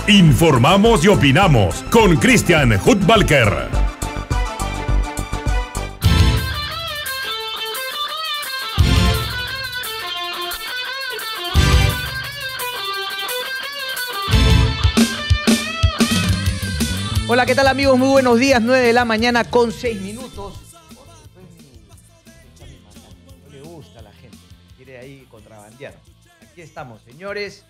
Informamos y opinamos con Christian Hudtwalcker. Hola, ¿qué tal amigos? Muy buenos días, 9 de la mañana con 6 minutos. No le gusta a la gente, quiere ahí contrabandear. Aquí estamos, señores.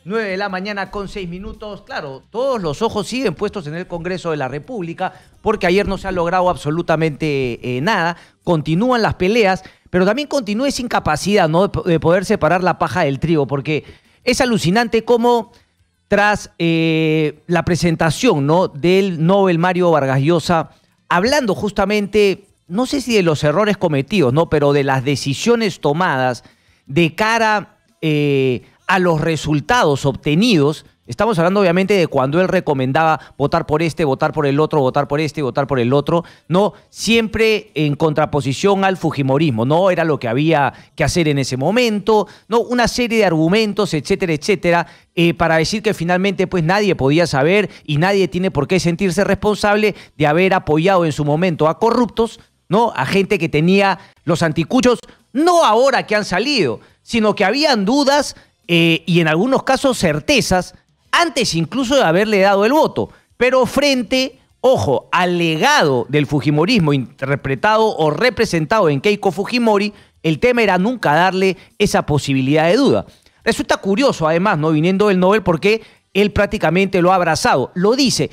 9 de la mañana con 6 minutos. Claro, todos los ojos siguen puestos en el Congreso de la República porque ayer no se ha logrado absolutamente nada. Continúan las peleas, pero también continúa esa incapacidad, ¿no?, de poder separar la paja del trigo, porque es alucinante cómo tras la presentación, ¿no?, del Nobel Mario Vargas Llosa, hablando justamente, no sé si de los errores cometidos, ¿no?, pero de las decisiones tomadas de cara a los resultados obtenidos. Estamos hablando obviamente de cuando él recomendaba votar por este, votar por el otro, votar por este, votar por el otro, ¿no? Siempre en contraposición al fujimorismo, ¿no? Era lo que había que hacer en ese momento, ¿no? Una serie de argumentos, etcétera, etcétera, para decir que finalmente pues nadie podía saber y nadie tiene por qué sentirse responsable de haber apoyado en su momento a corruptos, ¿no? A gente que tenía los anticuchos, no ahora que han salido, sino que habían dudas y en algunos casos certezas, antes incluso de haberle dado el voto. Pero frente, ojo, al legado del fujimorismo interpretado o representado en Keiko Fujimori, el tema era nunca darle esa posibilidad de duda. Resulta curioso, además, ¿no?, viniendo del Nobel, porque él prácticamente lo ha abrazado. Lo dice,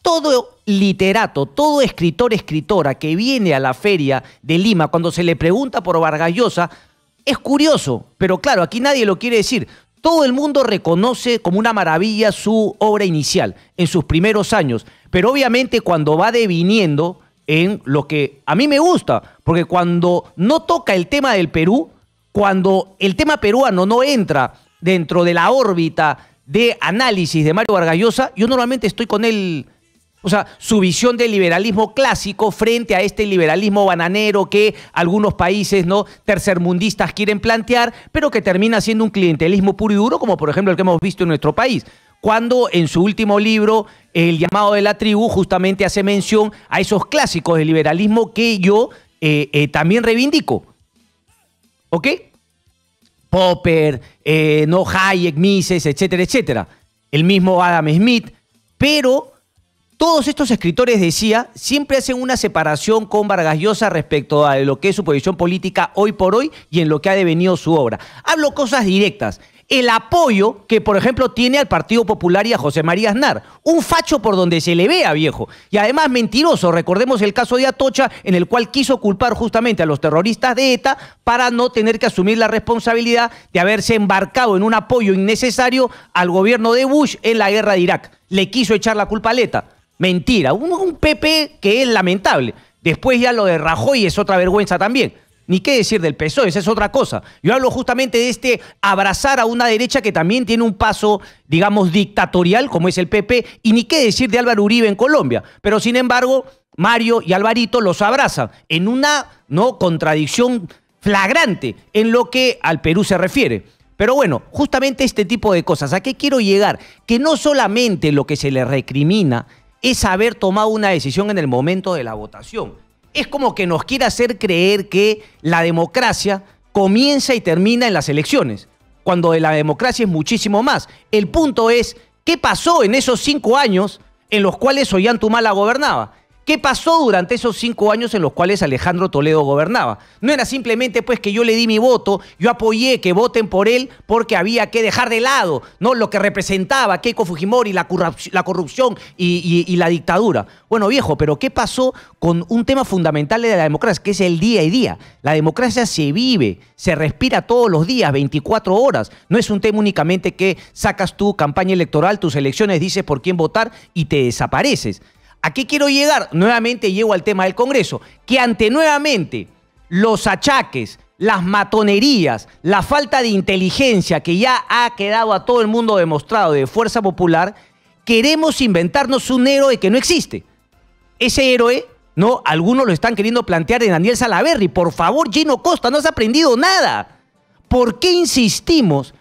todo literato, todo escritor, escritora que viene a la feria de Lima, cuando se le pregunta por Vargas Llosa, es curioso, pero claro, aquí nadie lo quiere decir. Todo el mundo reconoce como una maravilla su obra inicial, en sus primeros años, pero obviamente cuando va deviniendo en lo que a mí me gusta, porque cuando no toca el tema del Perú, cuando el tema peruano no entra dentro de la órbita de análisis de Mario Vargas Llosa, yo normalmente estoy con él. O sea, su visión del liberalismo clásico frente a este liberalismo bananero que algunos países, ¿no?, tercermundistas quieren plantear, pero que termina siendo un clientelismo puro y duro, como por ejemplo el que hemos visto en nuestro país. Cuando en su último libro, El llamado de la tribu, justamente hace mención a esos clásicos del liberalismo que yo también reivindico. ¿Ok? Popper, no, Hayek, Mises, etcétera, etcétera. El mismo Adam Smith, pero todos estos escritores, decía, siempre hacen una separación con Vargas Llosa respecto a lo que es su posición política hoy por hoy y en lo que ha devenido su obra. Hablo cosas directas. El apoyo que, por ejemplo, tiene al Partido Popular y a José María Aznar. Un facho por donde se le vea, viejo. Y además mentiroso. Recordemos el caso de Atocha, en el cual quiso culpar justamente a los terroristas de ETA para no tener que asumir la responsabilidad de haberse embarcado en un apoyo innecesario al gobierno de Bush en la guerra de Irak. Le quiso echar la culpa a ETA. Mentira, un PP que es lamentable. Después ya lo de Rajoy es otra vergüenza también. Ni qué decir del PSOE, esa es otra cosa. Yo hablo justamente de este abrazar a una derecha que también tiene un paso, digamos, dictatorial, como es el PP, y ni qué decir de Álvaro Uribe en Colombia. Pero sin embargo, Mario y Alvarito los abrazan en una, ¿no?, contradicción flagrante en lo que al Perú se refiere. Pero bueno, justamente este tipo de cosas. ¿A qué quiero llegar? Que no solamente lo que se le recrimina es haber tomado una decisión en el momento de la votación. Es como que nos quiere hacer creer que la democracia comienza y termina en las elecciones, cuando de la democracia es muchísimo más. El punto es, ¿qué pasó en esos 5 años en los cuales Ollanthumala gobernaba? ¿Qué pasó durante esos 5 años en los cuales Alejandro Toledo gobernaba? No era simplemente pues que yo le di mi voto, yo apoyé que voten por él porque había que dejar de lado, ¿no?, lo que representaba Keiko Fujimori, la corrupción y la dictadura. Bueno, viejo, pero ¿qué pasó con un tema fundamental de la democracia, que es el día a día? La democracia se vive, se respira todos los días, 24 horas. No es un tema únicamente que sacas tu campaña electoral, tus elecciones, dices por quién votar y te desapareces. ¿A qué quiero llegar? Nuevamente llego al tema del Congreso, que ante nuevamente los achaques, las matonerías, la falta de inteligencia que ya ha quedado a todo el mundo demostrado de Fuerza Popular, queremos inventarnos un héroe que no existe. Ese héroe ¿no? Algunos lo están queriendo plantear en Daniel Salaverry. Por favor, Gino Costa, no has aprendido nada. ¿Por qué insistimos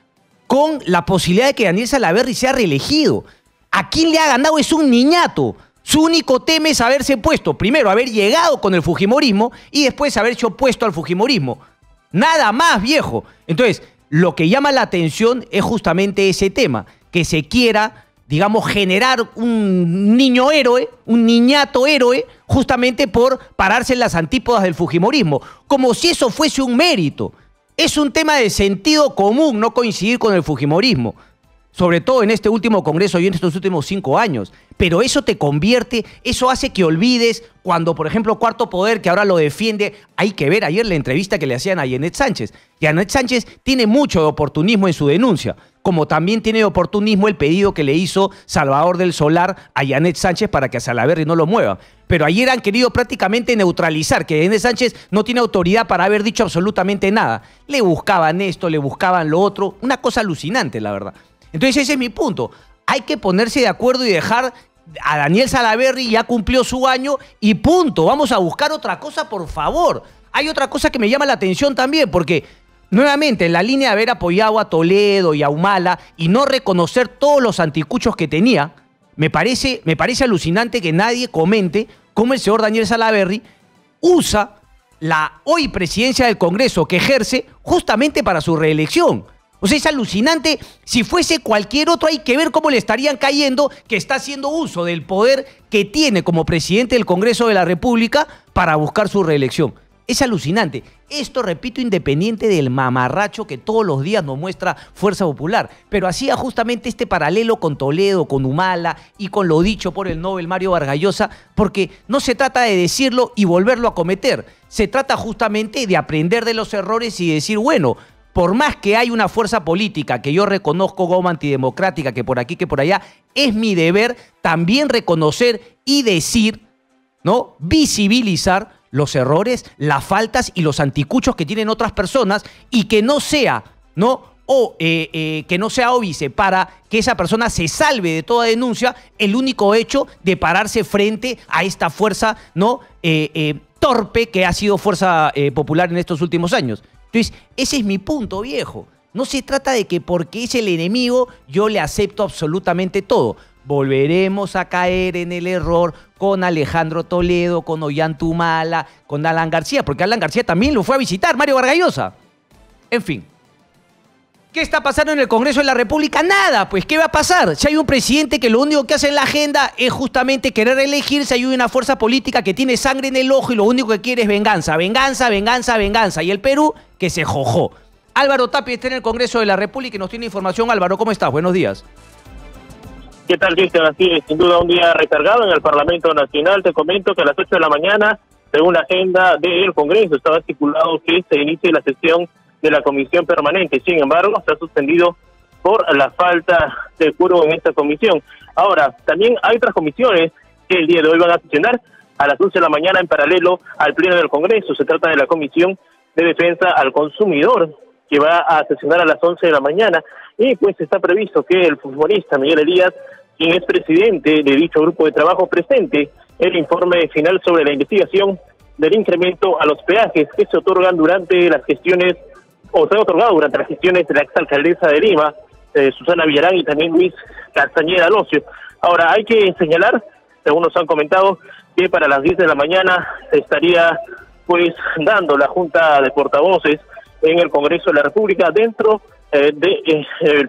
con la posibilidad de que Daniel Salaverry sea reelegido? ¿A quién le ha ganado? Es un niñato. Su único tema es haberse puesto, primero, haber llegado con el fujimorismo y después haberse opuesto al fujimorismo. Nada más, viejo. Entonces, lo que llama la atención es justamente ese tema, que se quiera, digamos, generar un niño héroe, un niñato héroe, justamente por pararse en las antípodas del fujimorismo, como si eso fuese un mérito. Es un tema de sentido común no coincidir con el fujimorismo, sobre todo en este último congreso y en estos últimos 5 años. Pero eso te convierte, eso hace que olvides cuando, por ejemplo, Cuarto Poder, que ahora lo defiende, hay que ver ayer la entrevista que le hacían a Yanet Sánchez. Yanet Sánchez tiene mucho de oportunismo en su denuncia, como también tiene de oportunismo el pedido que le hizo Salvador del Solar a Yanet Sánchez para que a Salaverry no lo mueva. Pero ayer han querido prácticamente neutralizar que Yanet Sánchez no tiene autoridad para haber dicho absolutamente nada. Le buscaban esto, le buscaban lo otro, una cosa alucinante, la verdad. Entonces ese es mi punto. Hay que ponerse de acuerdo y dejar a Daniel Salaverry, ya cumplió su año y punto. Vamos a buscar otra cosa, por favor. Hay otra cosa que me llama la atención también, porque nuevamente en la línea de haber apoyado a Toledo y a Humala y no reconocer todos los anticuchos que tenía, me parece alucinante que nadie comente cómo el señor Daniel Salaverry usa la hoy presidencia del Congreso que ejerce justamente para su reelección. O sea, es alucinante. Si fuese cualquier otro, hay que ver cómo le estarían cayendo que está haciendo uso del poder que tiene como presidente del Congreso de la República para buscar su reelección. Es alucinante. Esto, repito, independiente del mamarracho que todos los días nos muestra Fuerza Popular. Pero hacía justamente este paralelo con Toledo, con Humala y con lo dicho por el Nobel Mario Vargas Llosa, porque no se trata de decirlo y volverlo a cometer. Se trata justamente de aprender de los errores y decir, bueno, por más que hay una fuerza política que yo reconozco como antidemocrática, que por aquí, que por allá, es mi deber también reconocer y decir, ¿no? Visibilizar los errores, las faltas y los anticuchos que tienen otras personas y que no sea, ¿no? Que no sea óbice para que esa persona se salve de toda denuncia el único hecho de pararse frente a esta fuerza, ¿no? Torpe que ha sido Fuerza Popular en estos últimos años. Entonces, ese es mi punto, viejo. No se trata de que porque es el enemigo yo le acepto absolutamente todo. Volveremos a caer en el error con Alejandro Toledo, con Ollanta Humala, con Alan García, porque Alan García también lo fue a visitar, Mario Vargas Llosa. En fin. ¿Qué está pasando en el Congreso de la República? Nada, pues, ¿qué va a pasar? Si hay un presidente que lo único que hace en la agenda es justamente querer elegirse, hay una fuerza política que tiene sangre en el ojo y lo único que quiere es venganza, venganza, venganza, venganza. Y el Perú, que se jojó. Álvaro Tapia está en el Congreso de la República y nos tiene información. Álvaro, ¿cómo estás? Buenos días. ¿Qué tal, Cristian? Así es, sin duda un día recargado en el Parlamento Nacional. Te comento que a las 8 de la mañana, según la agenda del Congreso, estaba estipulado que se inicie la sesión de la comisión permanente. Sin embargo, se ha suspendido por la falta de quórum en esta comisión. Ahora, también hay otras comisiones que el día de hoy van a sesionar a las 11 de la mañana en paralelo al Pleno del Congreso. Se trata de la Comisión de Defensa al Consumidor, que va a sesionar a las 11 de la mañana. Y pues está previsto que el futbolista Miguel Elías, quien es presidente de dicho grupo de trabajo, presente el informe final sobre la investigación del incremento a los peajes que se otorgan durante las gestiones o se ha otorgado durante las gestiones de la exalcaldesa de Lima, Susana Villarán, y también Luis Castañeda Locio. Ahora, hay que señalar, según nos han comentado, que para las 10 de la mañana se estaría pues dando la Junta de Portavoces en el Congreso de la República dentro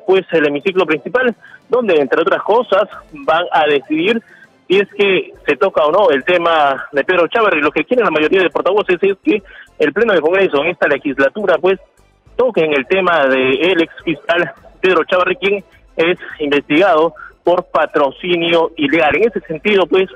pues el hemiciclo principal, donde entre otras cosas van a decidir si es que se toca o no el tema de Pedro Chávarri. Lo que quieren la mayoría de portavoces es que el Pleno del Congreso en esta legislatura pues toquen el tema del ex fiscal Pedro Chávarri, quien es investigado por patrocinio ilegal. En ese sentido, pues,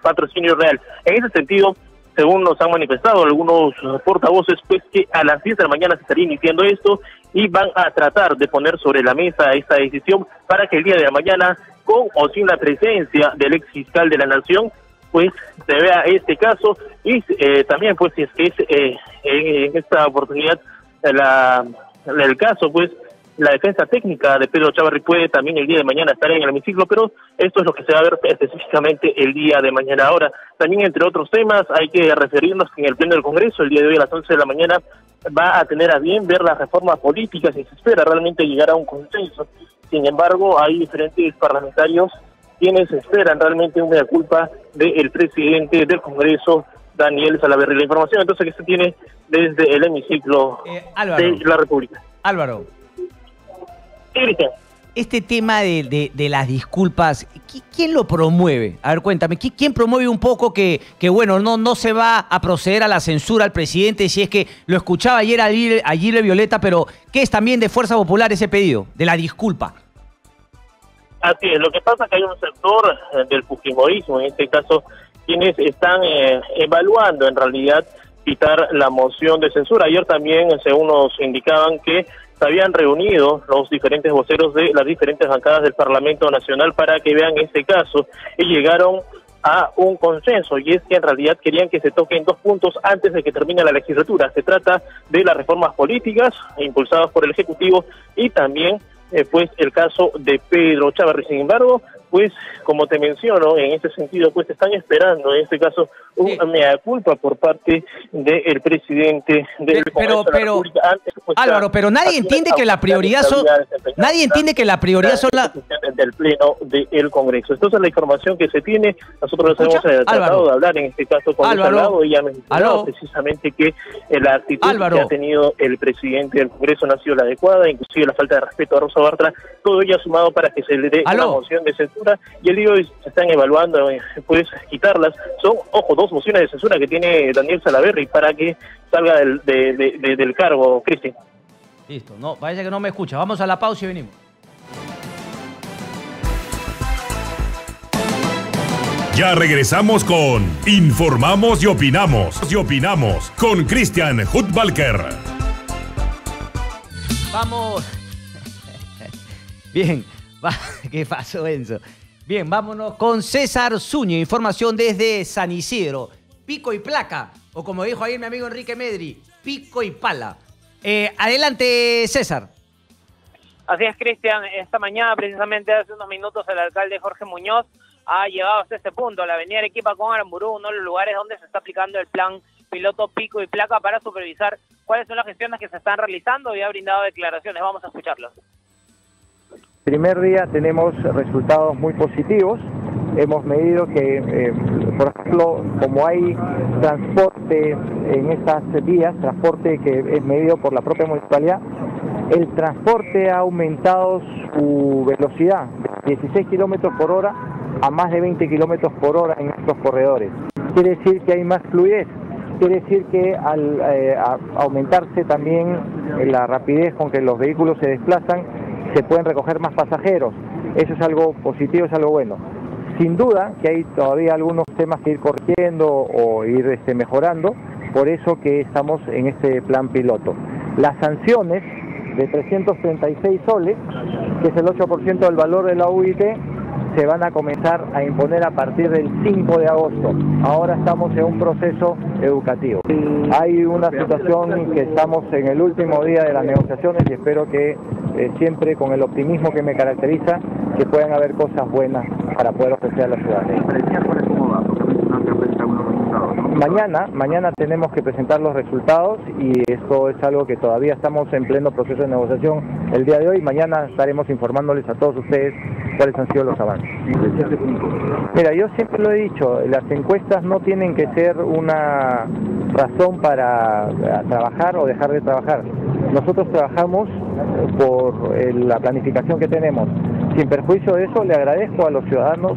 patrocinio real. En ese sentido, según nos han manifestado algunos portavoces, pues que a las 10 de la mañana se estaría iniciando esto y van a tratar de poner sobre la mesa esta decisión para que el día de la mañana, con o sin la presencia del ex fiscal de la Nación, pues se vea este caso y también, pues, si es que en esta oportunidad el caso, pues, la defensa técnica de Pedro Chávarri puede también el día de mañana estar en el hemiciclo, pero esto es lo que se va a ver específicamente el día de mañana. Ahora, también entre otros temas, hay que referirnos que en el Pleno del Congreso, el día de hoy a las 11 de la mañana, va a tener a bien ver las reformas políticas y se espera realmente llegar a un consenso. Sin embargo, hay diferentes parlamentarios quienes esperan realmente una culpa del presidente del Congreso, Daniel Salaverry. La información entonces que se tiene desde el hemiciclo de la República. Álvaro, sí, Cristian. Este tema de las disculpas, ¿quién lo promueve? A ver, cuéntame, ¿quién promueve un poco que bueno, no se va a proceder a la censura al presidente, si es que lo escuchaba ayer de Violeta, pero ¿qué es también de Fuerza Popular ese pedido, de la disculpa? Así es, lo que pasa es que hay un sector del fujimorismo, en este caso, quienes están evaluando en realidad quitar la moción de censura. Ayer también, según nos indicaban, que se habían reunido los diferentes voceros de las diferentes bancadas del Parlamento Nacional para que vean este caso y llegaron a un consenso, y es que en realidad querían que se toquen 2 puntos antes de que termine la legislatura. Se trata de las reformas políticas impulsadas por el Ejecutivo y también pues el caso de Pedro Chávarri. Sin embargo, pues como te menciono, en este sentido, pues están esperando en este caso una mea culpa por parte del presidente del Congreso de la República. Antes, pues, Álvaro, pero nadie entiende que la prioridad son del Pleno del Congreso. Entonces la información que se tiene, nosotros hemos tratado de hablar en este caso con Álvaro, y ya me mencionado precisamente que la actitud que ha tenido el presidente del Congreso no ha sido la adecuada, inclusive la falta de respeto a Rosa Bartra, todo ello sumado para que se le dé una moción de censura, y el día de hoy se están evaluando pues quitarlas. Son, ojo, 2 mociones de censura que tiene Daniel Salaverry para que salga del cargo, Cristian. Listo, no, parece que no me escucha. Vamos a la pausa y venimos. Ya regresamos con Informamos y Opinamos. Con Cristian Hutbalker. Vamos. Bien, ¿qué pasó, Enzo? Bien, vámonos con César Zúñiga, información desde San Isidro. Pico y placa, o como dijo ayer mi amigo Enrique Medri, pico y pala. Adelante, César. Así es, Cristian. Esta mañana, precisamente hace unos minutos, el alcalde Jorge Muñoz ha llegado hasta este punto, la avenida Arequipa con Aramburú, uno de los lugares donde se está aplicando el plan piloto pico y placa para supervisar cuáles son las gestiones que se están realizando, y ha brindado declaraciones. Vamos a escucharlos. Primer día tenemos resultados muy positivos. Hemos medido que, por ejemplo, como hay transporte en estas vías, transporte que es medido por la propia municipalidad, el transporte ha aumentado su velocidad de 16 kilómetros por hora a más de 20 kilómetros por hora en estos corredores. Quiere decir que hay más fluidez. Quiere decir que al aumentarse también la rapidez con que los vehículos se desplazan, se pueden recoger más pasajeros. Eso es algo positivo, es algo bueno. Sin duda que hay todavía algunos temas que ir corrigiendo o ir mejorando, por eso que estamos en este plan piloto. Las sanciones de 336 soles, que es el 8% del valor de la UIT, se van a comenzar a imponer a partir del 5 de agosto. Ahora estamos en un proceso educativo. Hay una situación que estamos en el último día de las negociaciones y espero que siempre con el optimismo que me caracteriza, que puedan haber cosas buenas para poder ofrecer a la ciudadanía. Mañana tenemos que presentar los resultados y esto es algo que todavía estamos en pleno proceso de negociación el día de hoy. Mañana estaremos informándoles a todos ustedes cuáles han sido los avances. Mira, yo siempre lo he dicho, las encuestas no tienen que ser una razón para trabajar o dejar de trabajar. Nosotros trabajamos por la planificación que tenemos. Sin perjuicio de eso, le agradezco a los ciudadanos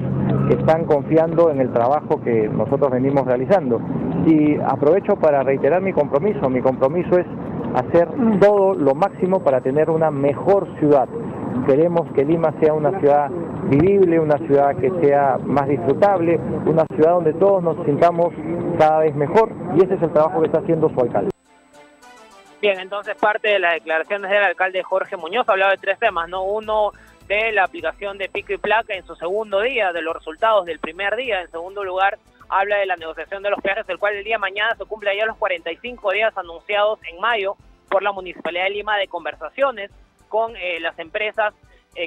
que están confiando en el trabajo que nosotros venimos realizando. Y aprovecho para reiterar mi compromiso. Mi compromiso es hacer todo lo máximo para tener una mejor ciudad. Queremos que Lima sea una ciudad vivible, una ciudad que sea más disfrutable, una ciudad donde todos nos sintamos cada vez mejor, y ese es el trabajo que está haciendo su alcalde. Bien, entonces parte de las declaraciones del alcalde Jorge Muñoz hablaba de 3 temas, ¿no? Uno, de la aplicación de pico y placa en su segundo día, de los resultados del primer día. En segundo lugar, habla de la negociación de los peajes, el cual el día de mañana se cumple ya los 45 días anunciados en mayo por la Municipalidad de Lima de conversaciones. con las empresas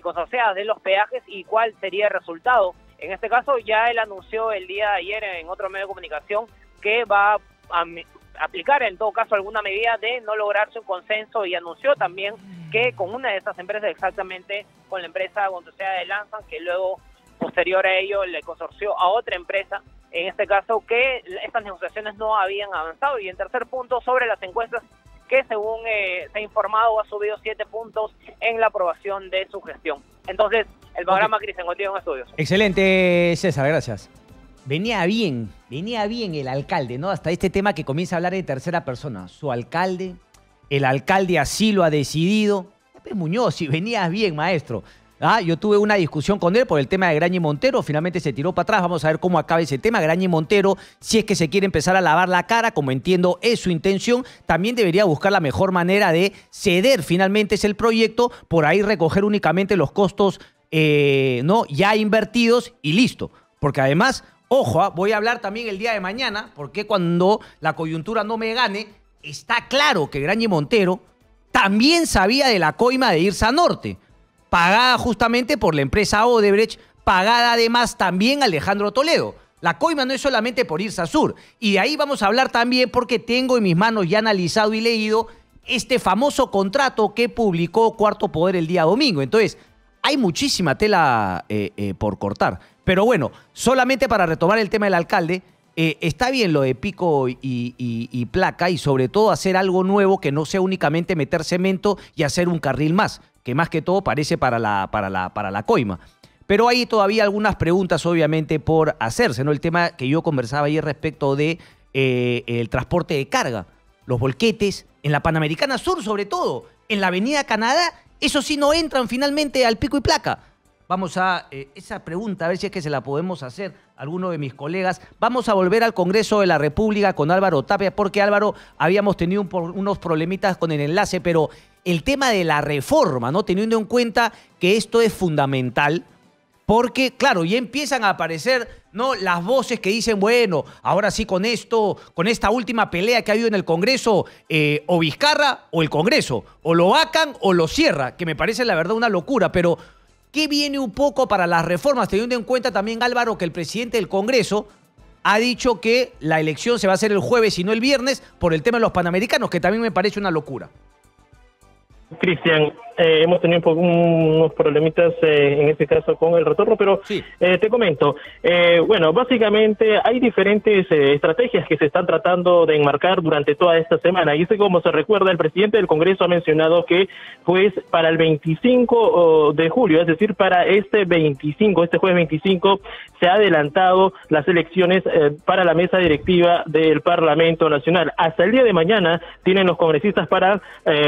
consorciadas de los peajes y cuál sería el resultado. En este caso ya él anunció el día de ayer en otro medio de comunicación que va a aplicar en todo caso alguna medida de no lograrse un consenso, y anunció también que con una de estas empresas, exactamente con la empresa consorciada de Lansan, que luego posterior a ello le consorció a otra empresa, en este caso que estas negociaciones no habían avanzado. Y en tercer punto, sobre las encuestas, que según se ha informado ha subido 7 puntos en la aprobación de su gestión. Entonces, el programa Cristian contigo en estudios. Excelente, César, gracias. Venía bien el alcalde, ¿no? Hasta este tema que comienza a hablar de tercera persona. Su alcalde, el alcalde así lo ha decidido. Muñoz, si venías bien, maestro. Yo tuve una discusión con él por el tema de Graña y Montero, finalmente se tiró para atrás, vamos a ver cómo acaba ese tema. Graña y Montero, si es que se quiere empezar a lavar la cara, como entiendo es su intención, también debería buscar la mejor manera de ceder finalmente es el proyecto, por ahí recoger únicamente los costos ¿no? ya invertidos y listo. Porque además, ojo, voy a hablar también el día de mañana, porque cuando la coyuntura no me gane, está claro que Graña y Montero también sabía de la coima de Irsa Norte, pagada justamente por la empresa Odebrecht, pagada además también Alejandro Toledo. La coima no es solamente por Irsa Sur. Y de ahí vamos a hablar también porque tengo en mis manos ya analizado y leído este famoso contrato que publicó Cuarto Poder el día domingo. Entonces, hay muchísima tela por cortar. Pero bueno, solamente para retomar el tema del alcalde, está bien lo de pico y placa, y sobre todo hacer algo nuevo que no sea únicamente meter cemento y hacer un carril más, que más que todo parece para la coima. Pero hay todavía algunas preguntas obviamente por hacerse, ¿no? El tema que yo conversaba ayer respecto de el transporte de carga, los volquetes, en la Panamericana Sur sobre todo, en la Avenida Canadá, eso sí no entran finalmente al pico y placa. Vamos a esa pregunta, a ver si es que se la podemos hacer a alguno de mis colegas. Vamos a volver al Congreso de la República con Álvaro Tapia, porque Álvaro, habíamos tenido unos problemitas con el enlace, pero el tema de la reforma, ¿no? Teniendo en cuenta que esto es fundamental, porque, claro, ya empiezan a aparecer, ¿no?, las voces que dicen, bueno, ahora sí con esto, con esta última pelea que ha habido en el Congreso, o Vizcarra o el Congreso, o lo vacan o lo cierra, que me parece la verdad una locura, pero ¿qué viene un poco para las reformas? Teniendo en cuenta también, Álvaro, que el presidente del Congreso ha dicho que la elección se va a hacer el jueves y no el viernes por el tema de los Panamericanos, que también me parece una locura. Cristian, hemos tenido unos problemitas en este caso con el retorno, pero sí. Te comento, bueno, básicamente hay diferentes estrategias que se están tratando de enmarcar durante toda esta semana, y como se recuerda, el presidente del Congreso ha mencionado que pues para el 25 de julio, es decir, para este jueves 25, se ha adelantado las elecciones para la mesa directiva del Parlamento Nacional. Hasta el día de mañana tienen los congresistas para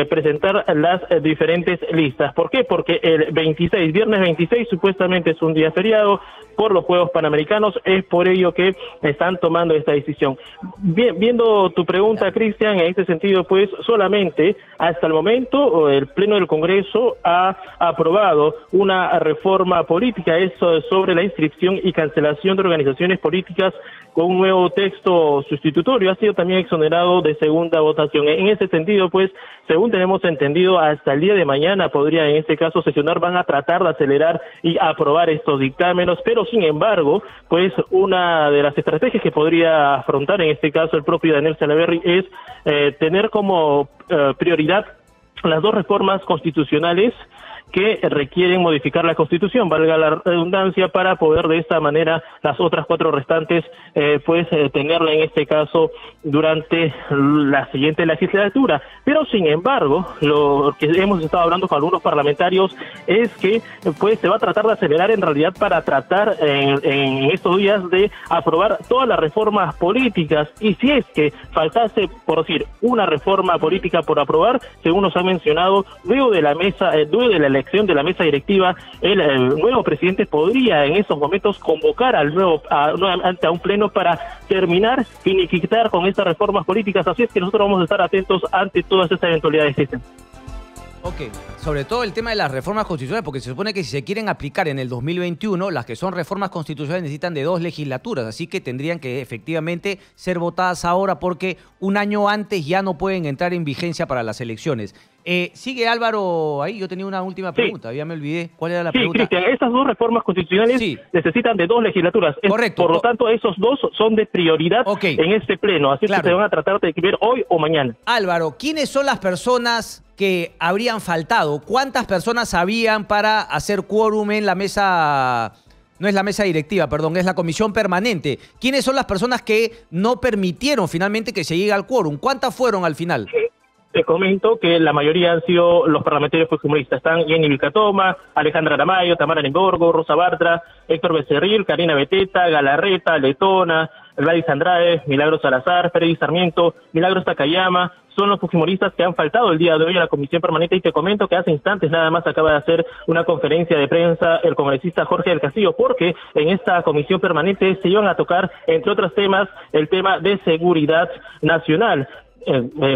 presentar las diferentes listas. ¿Por qué? Porque el viernes 26, supuestamente es un día feriado por los Juegos Panamericanos, es por ello que están tomando esta decisión. Bien, viendo tu pregunta, Cristian, en este sentido, pues solamente hasta el momento el Pleno del Congreso ha aprobado una reforma política, eso sobre la inscripción y cancelación de organizaciones políticas con un nuevo texto sustitutorio, ha sido también exonerado de segunda votación. En ese sentido, pues, según tenemos entendido, hasta el día de mañana podría en este caso sesionar, van a tratar de acelerar y aprobar estos dictámenes, pero sin embargo, pues una de las estrategias que podría afrontar en este caso el propio Daniel Salaverry es tener como prioridad las dos reformas constitucionales que requieren modificar la Constitución, valga la redundancia, para poder de esta manera las otras 4 restantes tenerla en este caso durante la siguiente legislatura. Pero sin embargo, lo que hemos estado hablando con algunos parlamentarios es que pues se va a tratar de acelerar en realidad para tratar en estos días de aprobar todas las reformas políticas, y si es que faltase, por decir, una reforma política por aprobar, según nos han mencionado, luego de la elección de la mesa directiva, el nuevo presidente podría en esos momentos convocar nuevamente a un pleno para terminar, finiquitar con estas reformas políticas. Así es que nosotros vamos a estar atentos ante todas estas eventualidades. Ok, sobre todo el tema de las reformas constitucionales, porque se supone que si se quieren aplicar en el 2021, las que son reformas constitucionales necesitan de 2 legislaturas, así que tendrían que efectivamente ser votadas ahora porque un año antes ya no pueden entrar en vigencia para las elecciones. Sigue Álvaro ahí, yo tenía una última pregunta, ya me olvidé. ¿Cuál era la pregunta? Sí, Cristian, esas 2 reformas constitucionales necesitan de 2 legislaturas. Correcto. Por lo tanto, esos 2 son de prioridad en este pleno, así que se van a tratar de ver hoy o mañana. Álvaro, ¿quiénes son las personas que habrían faltado? ¿Cuántas personas habían para hacer quórum en la mesa? No es la mesa directiva, perdón, es la comisión permanente. ¿Quiénes son las personas que no permitieron finalmente que se llegue al quórum? ¿Cuántas fueron al final? Te comento que la mayoría han sido los parlamentarios fujimoristas. Están Jenny Vilcatoma, Alejandra Aramayo, Tamara Nemborgo, Rosa Bartra, Héctor Becerril, Karina Beteta, Galarreta, Letona, Gladys Andrade, Milagros Salazar, Freddy Sarmiento, Milagros Takayama. Son los fujimoristas que han faltado el día de hoy a la comisión permanente, y te comento que hace instantes nada más acaba de hacer una conferencia de prensa el congresista Jorge del Castillo, porque en esta comisión permanente se iban a tocar, entre otros temas, el tema de seguridad nacional.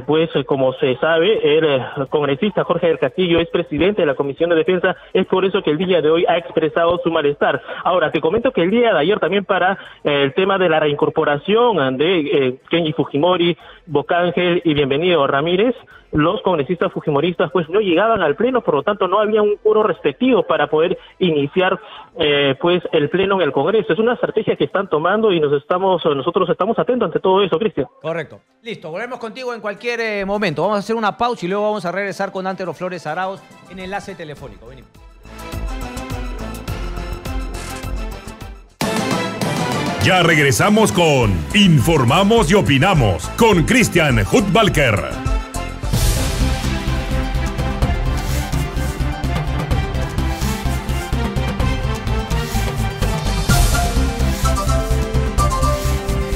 Pues como se sabe, el congresista Jorge del Castillo es presidente de la Comisión de Defensa, es por eso que el día de hoy ha expresado su malestar. Ahora, te comento que el día de ayer también para el tema de la reincorporación de Kenji Fujimori, Bocángel y Bienvenido Ramírez, los congresistas fujimoristas pues no llegaban al pleno, por lo tanto no había un quórum respectivo para poder iniciar pues el pleno en el Congreso. Es una estrategia que están tomando y nosotros estamos atentos ante todo eso, Cristian. Correcto. Listo, volvemos contigo en cualquier momento. Vamos a hacer una pausa y luego vamos a regresar con Antero Flores Arauz en enlace telefónico. Venimos. Ya regresamos con Informamos y Opinamos con Christian Hudbalker.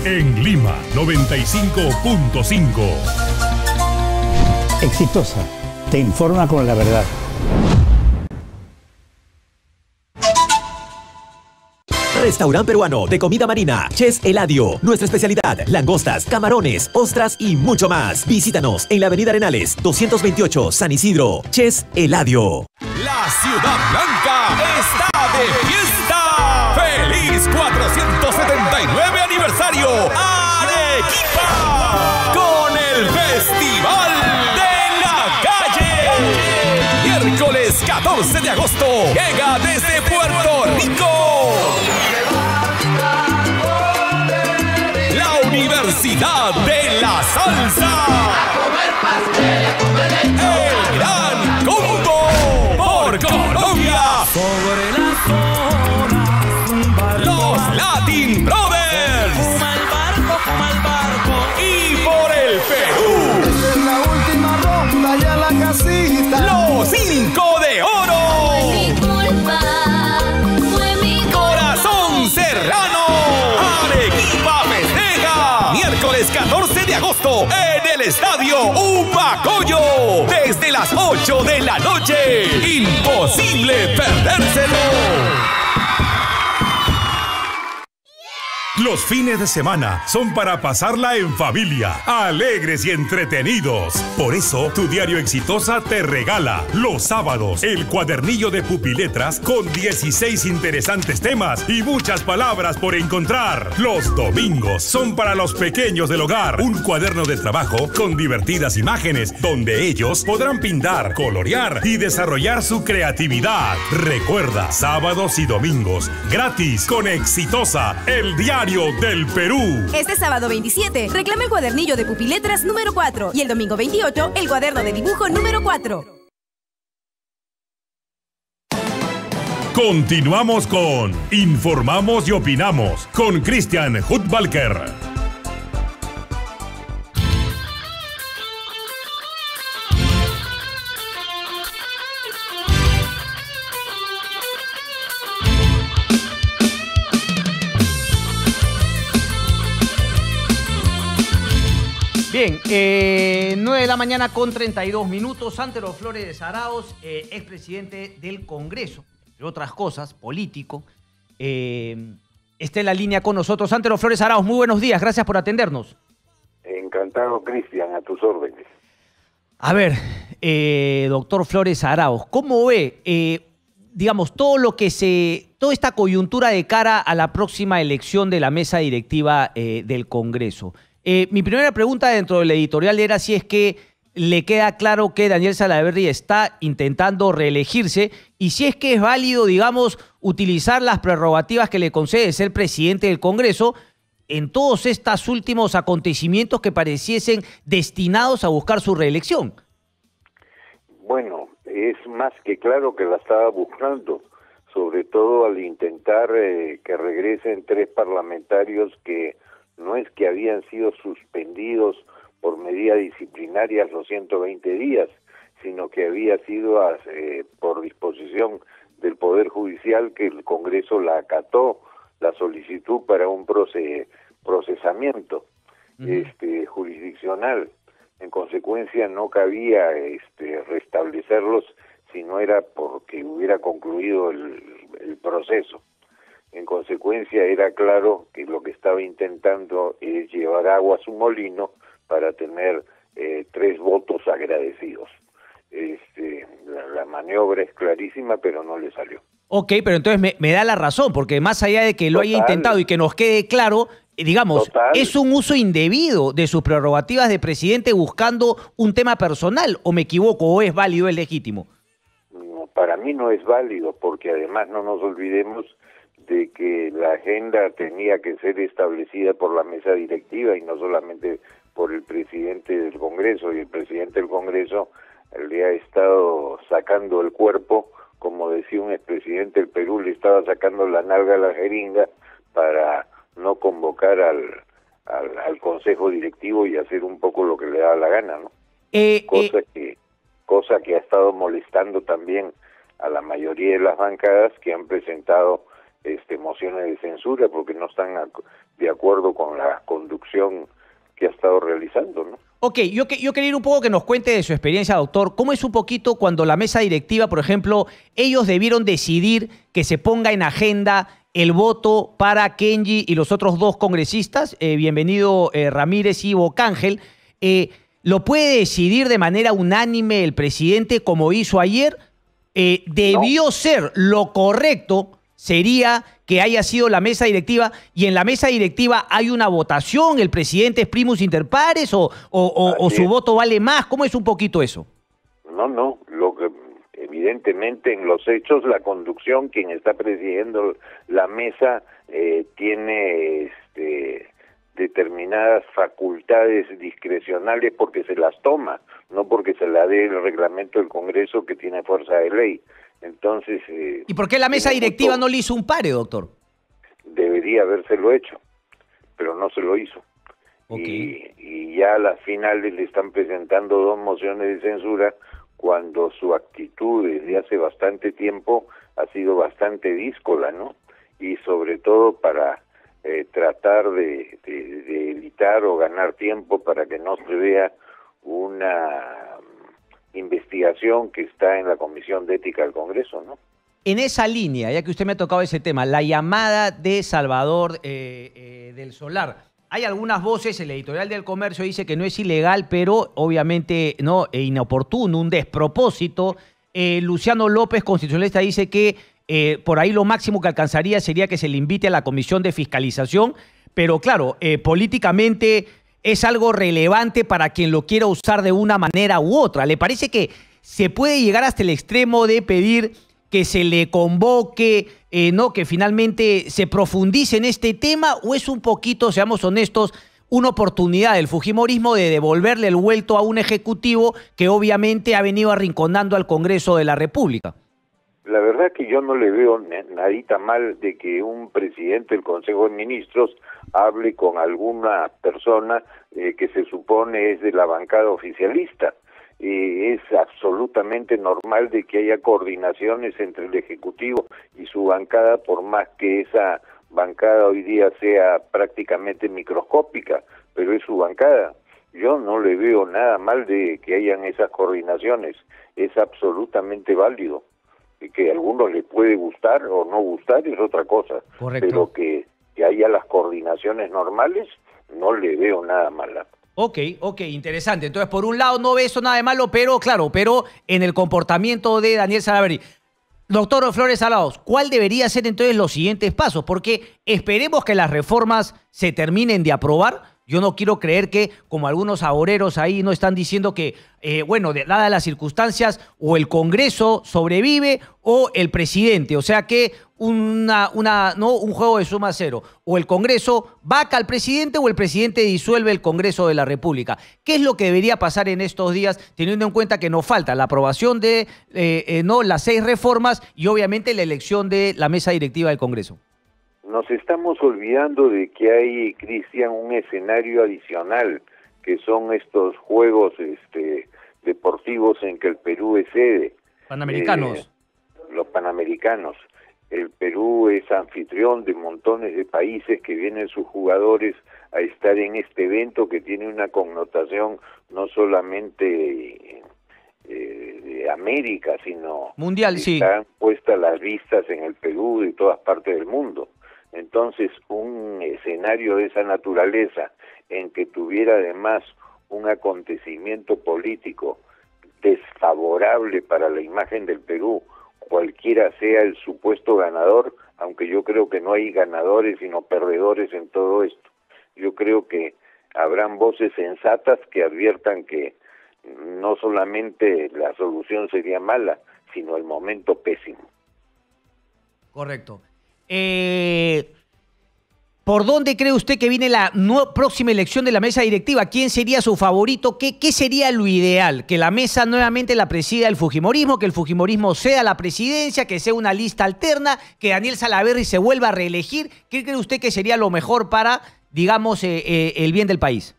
En Lima, 95.5. Exitosa, te informa con la verdad. Restaurante peruano de comida marina, Ches Eladio. Nuestra especialidad, langostas, camarones, ostras y mucho más. Visítanos en la avenida Arenales, 228, San Isidro. Ches Eladio. La Ciudad Blanca está de fiesta. ¡Feliz 479 aniversario! ¡Arequipa! Con el Festival de la Calle. Miércoles 14 de agosto. Llega desde Puerto Rico. La Universidad de la Salsa. El Gran Combo por Colombia. Los Latin Brothers. Y por el Perú. Es la última ronda ya la casita. Los 5 de oro. Corazón Serrano. Arequipa festeja. Miércoles 14 de agosto en el Estadio Humacoyo. Desde las 8 de la noche. Imposible perdérselo. Los fines de semana son para pasarla en familia, alegres y entretenidos. Por eso, tu diario Exitosa te regala los sábados el cuadernillo de pupiletras con 16 interesantes temas y muchas palabras por encontrar. Los domingos son para los pequeños del hogar, un cuaderno de trabajo con divertidas imágenes donde ellos podrán pintar, colorear y desarrollar su creatividad. Recuerda, sábados y domingos, gratis con Exitosa, el diario del Perú. Este sábado 27, reclama el cuadernillo de pupiletras número 4 y el domingo 28, el cuaderno de dibujo número 4. Continuamos con Informamos y Opinamos con Christian Hudbalker. Bien, 9 de la mañana con 32 minutos. Antero Flores Arauz, expresidente del Congreso, entre otras cosas, político, está en la línea con nosotros. Antero Flores Arauz, muy buenos días, gracias por atendernos. Encantado, Cristian, a tus órdenes. A ver, doctor Flores Arauz, ¿cómo ve, digamos, toda esta coyuntura de cara a la próxima elección de la mesa directiva del Congreso? Mi primera pregunta dentro del editorial era si es que le queda claro que Daniel Salaverry está intentando reelegirse y si es que es válido, digamos, utilizar las prerrogativas que le concede ser presidente del Congreso en todos estos últimos acontecimientos que pareciesen destinados a buscar su reelección. Bueno, es más que claro que la estaba buscando, sobre todo al intentar que regresen 3 parlamentarios que no es que habían sido suspendidos por medida disciplinaria los 120 días, sino que había sido por disposición del Poder Judicial que el Congreso la acató, la solicitud para un procesamiento jurisdiccional. En consecuencia no cabía restablecerlos si no era porque hubiera concluido el proceso. En consecuencia era claro que lo que estaba intentando es llevar agua a su molino para tener 3 votos agradecidos. La maniobra es clarísima, pero no le salió. Ok, pero entonces me da la razón, porque más allá de que lo haya intentado y que nos quede claro, digamos, es un uso indebido de sus prerrogativas de presidente buscando un tema personal, ¿o me equivoco, o es válido, es legítimo? No, para mí no es válido, porque además no nos olvidemos de que la agenda tenía que ser establecida por la mesa directiva y no solamente por el presidente del Congreso, y el presidente del Congreso le ha estado sacando el cuerpo, como decía un expresidente del Perú, le estaba sacando la nalga a la jeringa para no convocar al Consejo Directivo y hacer un poco lo que le da la gana, ¿no? Cosa que ha estado molestando también a la mayoría de las bancadas que han presentado mociones de censura porque no están de acuerdo con la conducción que ha estado realizando, ¿no? Ok, yo quería ir un poco que nos cuente de su experiencia, doctor. ¿Cómo es un poquito cuando la mesa directiva, por ejemplo, ellos debieron decidir que se ponga en agenda el voto para Kenji y los otros 2 congresistas, bienvenido Ramírez y Bocángel? ¿Lo puede decidir de manera unánime el presidente como hizo ayer? Debió ser lo correcto, sería que haya sido la mesa directiva, y en la mesa directiva hay una votación, el presidente es primus inter pares o su voto vale más. ¿Cómo es un poquito eso? No, lo que evidentemente en los hechos la conducción, quien está presidiendo la mesa, tiene determinadas facultades discrecionales porque se las toma, no porque se la dé el reglamento del Congreso que tiene fuerza de ley. Entonces, ¿y por qué la mesa directiva no le hizo un pare, doctor? Debería habérselo hecho, pero no se lo hizo. Okay. Y ya a las finales le están presentando 2 mociones de censura cuando su actitud desde hace bastante tiempo ha sido bastante díscola, ¿no? Y sobre todo para tratar de evitar o ganar tiempo para que no se vea una investigación que está en la Comisión de Ética del Congreso, ¿no? En esa línea, ya que usted me ha tocado ese tema, la llamada de Salvador del Solar. Hay algunas voces, el editorial del Comercio dice que no es ilegal, pero obviamente no inoportuno, un despropósito. Luciano López, constitucionalista, dice que por ahí lo máximo que alcanzaría sería que se le invite a la Comisión de Fiscalización, pero claro, políticamente es algo relevante para quien lo quiera usar de una manera u otra. ¿Le parece que se puede llegar hasta el extremo de pedir que se le convoque, que finalmente se profundice en este tema, o es un poquito, seamos honestos, una oportunidad del fujimorismo de devolverle el vuelto a un ejecutivo que obviamente ha venido arrinconando al Congreso de la República? La verdad que yo no le veo nadita mal de que un presidente del Consejo de Ministros hable con alguna persona que se supone es de la bancada oficialista. Es absolutamente normal de que haya coordinaciones entre el Ejecutivo y su bancada, por más que esa bancada hoy día sea prácticamente microscópica, pero es su bancada. Yo no le veo nada mal de que hayan esas coordinaciones, es absolutamente válido. Que a algunos les puede gustar o no gustar es otra cosa. Correcto. Pero que haya las coordinaciones normales, no le veo nada mal. Ok, interesante. Entonces, por un lado, no ve eso nada de malo, pero claro, pero en el comportamiento de Daniel Salaverry. Doctor Flores Alaos, ¿cuál debería ser entonces los siguientes pasos? Porque esperemos que las reformas se terminen de aprobar. Yo no quiero creer que, como algunos agoreros ahí no están diciendo que, dadas las circunstancias, o el Congreso sobrevive o el presidente. O sea que un juego de suma cero. O el Congreso vaca al presidente o el presidente disuelve el Congreso de la República. ¿Qué es lo que debería pasar en estos días, teniendo en cuenta que nos falta la aprobación de las 6 reformas y obviamente la elección de la mesa directiva del Congreso? Nos estamos olvidando de que hay, Cristian, un escenario adicional, que son estos juegos deportivos en que el Perú es sede. Panamericanos. Los Panamericanos. El Perú es anfitrión de montones de países que vienen sus jugadores a estar en este evento que tiene una connotación no solamente de América, sino mundial, sí. Están puestas las vistas en el Perú de todas partes del mundo. Entonces, un escenario de esa naturaleza, en que tuviera además un acontecimiento político desfavorable para la imagen del Perú, cualquiera sea el supuesto ganador, aunque yo creo que no hay ganadores sino perdedores en todo esto. Yo creo que habrán voces sensatas que adviertan que no solamente la solución sería mala, sino el momento pésimo. Correcto. ¿Por dónde cree usted que viene la próxima elección de la mesa directiva? ¿Quién sería su favorito? ¿Qué sería lo ideal? ¿Que la mesa nuevamente la presida el fujimorismo? ¿Que el fujimorismo sea la presidencia? ¿Que sea una lista alterna? ¿Que Daniel Salaverry se vuelva a reelegir? ¿Qué cree usted que sería lo mejor para, digamos, el bien del país?